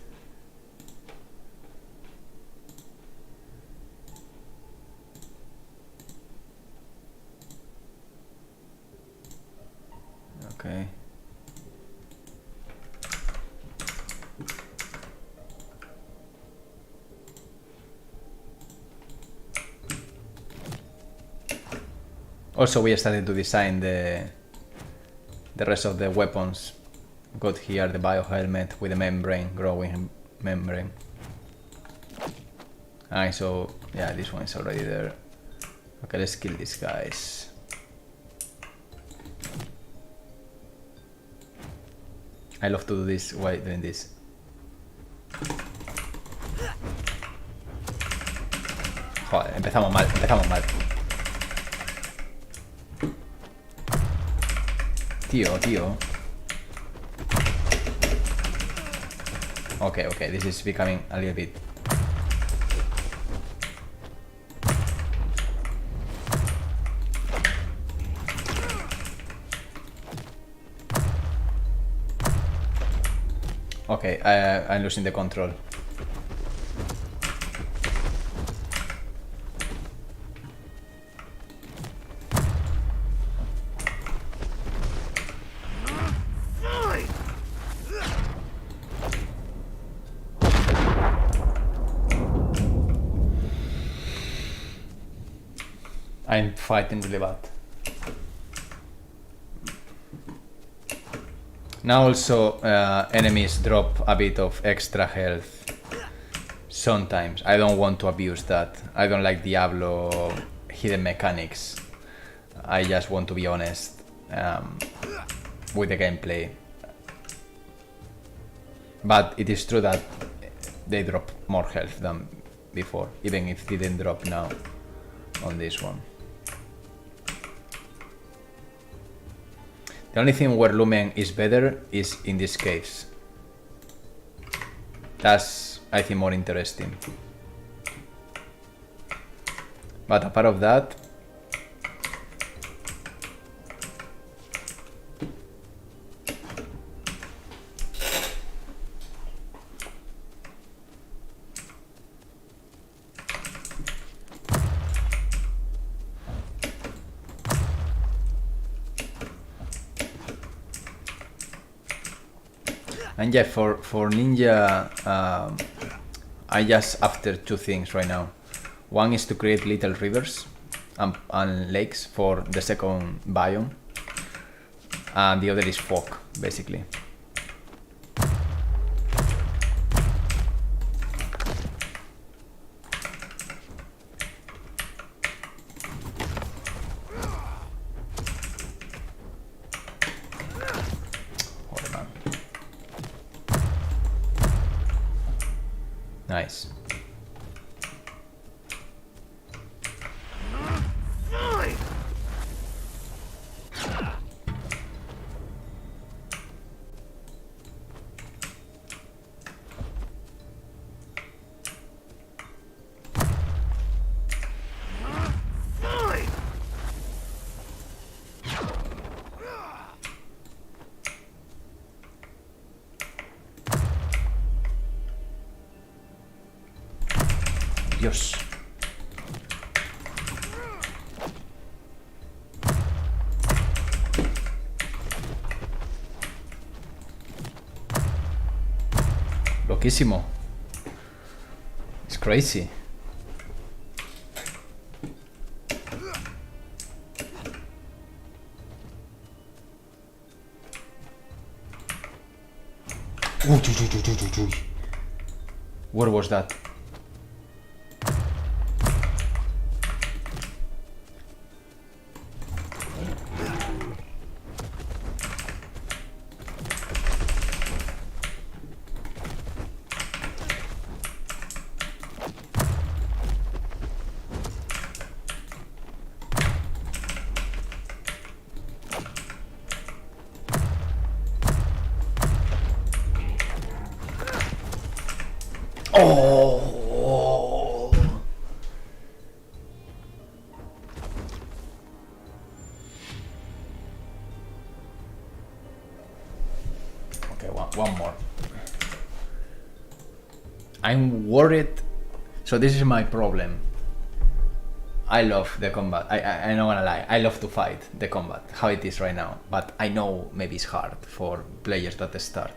Okay. Also, we started to design the rest of the weapons. Got here the bio helmet with the membrane, growing membrane. Alright, so yeah, this one is already there. Okay, let's kill these guys. I love to do this while doing this. Joder, empezamos mal, empezamos mal. Tío. Okay, this is becoming a little bit... Okay, I'm losing the control. I'm fighting really bad. Now also enemies drop a bit of extra health sometimes. I don't want to abuse that. I don't like Diablo hidden mechanics. I just want to be honest with the gameplay. But it is true that they drop more health than before, even if they didn't drop now on this one. The only thing where Lumen is better is in these caves. That's, I think, more interesting. But apart of that... And yeah, for Ninja, I just after two things right now. One is to create little rivers and lakes for the second biome, and the other is fog, basically. Nice. Dios. Loquísimo. It's crazy. Where was that? one more. I'm worried. So this is my problem. I love the combat. I'm not gonna lie. I love to fight the combat, how it is right now. But I know maybe it's hard for players that start.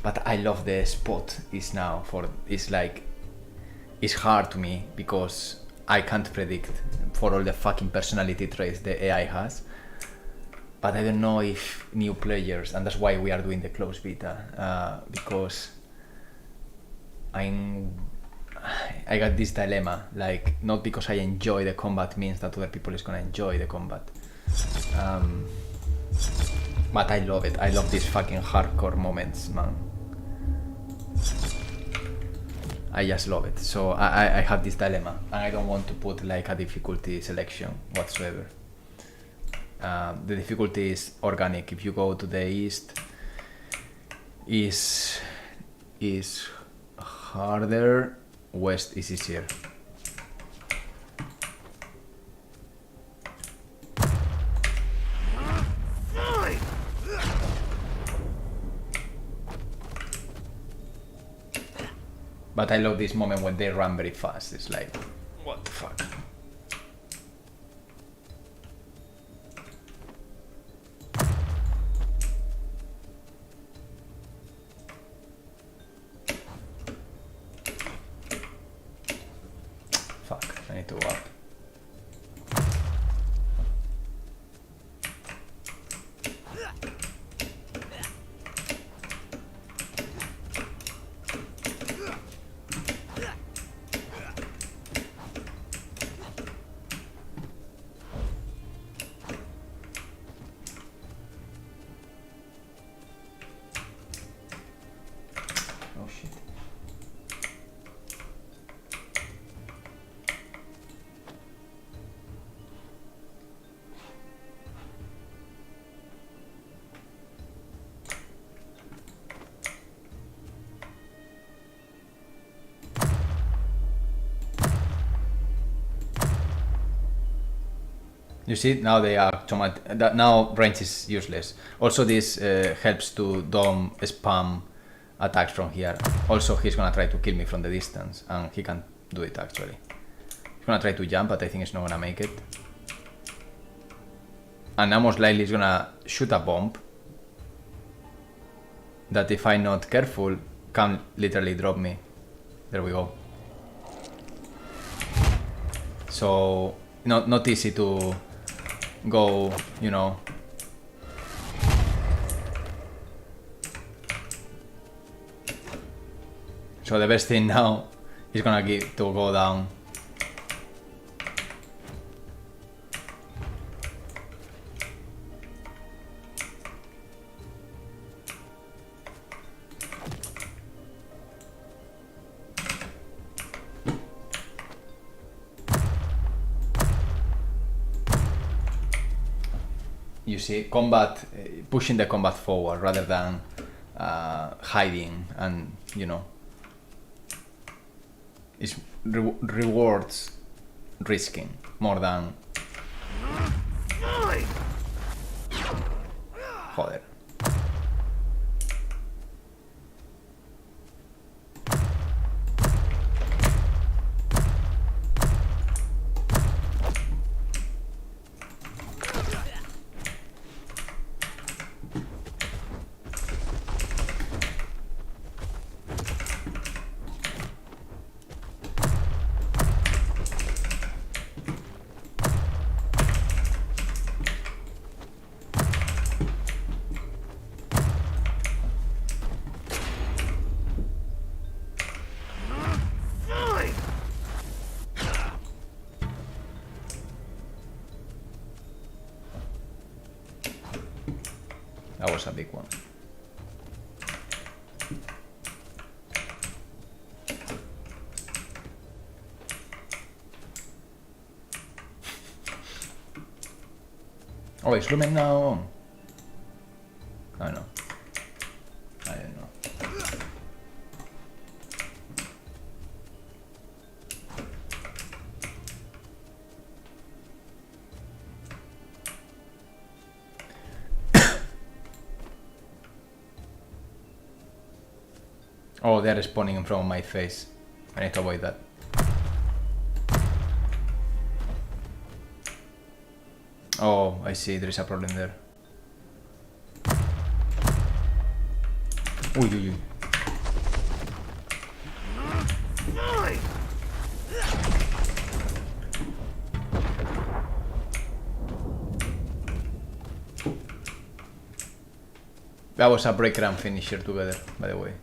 But I love the spot is now for. It's like, it's hard to me because I can't predict for all the fucking personality traits the AI has. But I don't know if new players, and that's why we are doing the closed beta, because I got this dilemma, like, not because I enjoy the combat means that other people is gonna enjoy the combat. But I love it. I love these fucking hardcore moments, man. I just love it. So I have this dilemma, and I don't want to put like a difficulty selection whatsoever. The difficulty is organic. If you go to the east, is harder, west is easier. But I love this moment when they run very fast. It's like, what the fuck? Fuck, I need to go up. Oh shit. You see, now they are automatic. Now range is useless. Also, this helps to Dom spam attacks from here. Also, he's gonna try to kill me from the distance, and he can do it actually. He's gonna try to jump, but I think he's not gonna make it. And now most likely he's gonna shoot a bomb that, if I'm not careful, can literally drop me. There we go. So not easy to go, you know. So the best thing now is gonna get to go down. You see, combat, pushing the combat forward rather than hiding, and you know, it rewards risking more than. Joder. That was a big one. Oh, is Lumen now on? I don't know. I don't know. Oh, they are spawning in front of my face. I need to avoid that. Oh, I see, there is a problem there. Uy, uy, uy. That was a breaker and finisher together, by the way.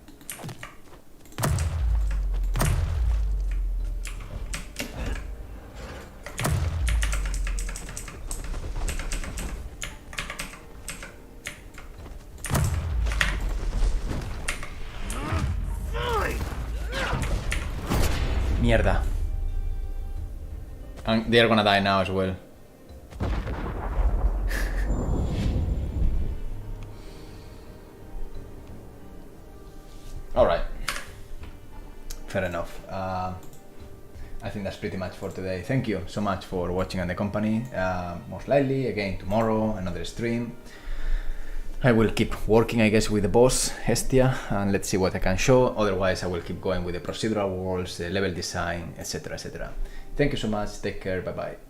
Mierda. And they're gonna die now as well. Alright. Fair enough. I think that's pretty much for today. Thank you so much for watching and the company. Most likely, again, tomorrow, another stream. I will keep working, I guess, with the boss, Hestia, and let's see what I can show. Otherwise, I will keep going with the procedural worlds, the level design, etc, etc. Thank you so much. Take care. Bye-bye.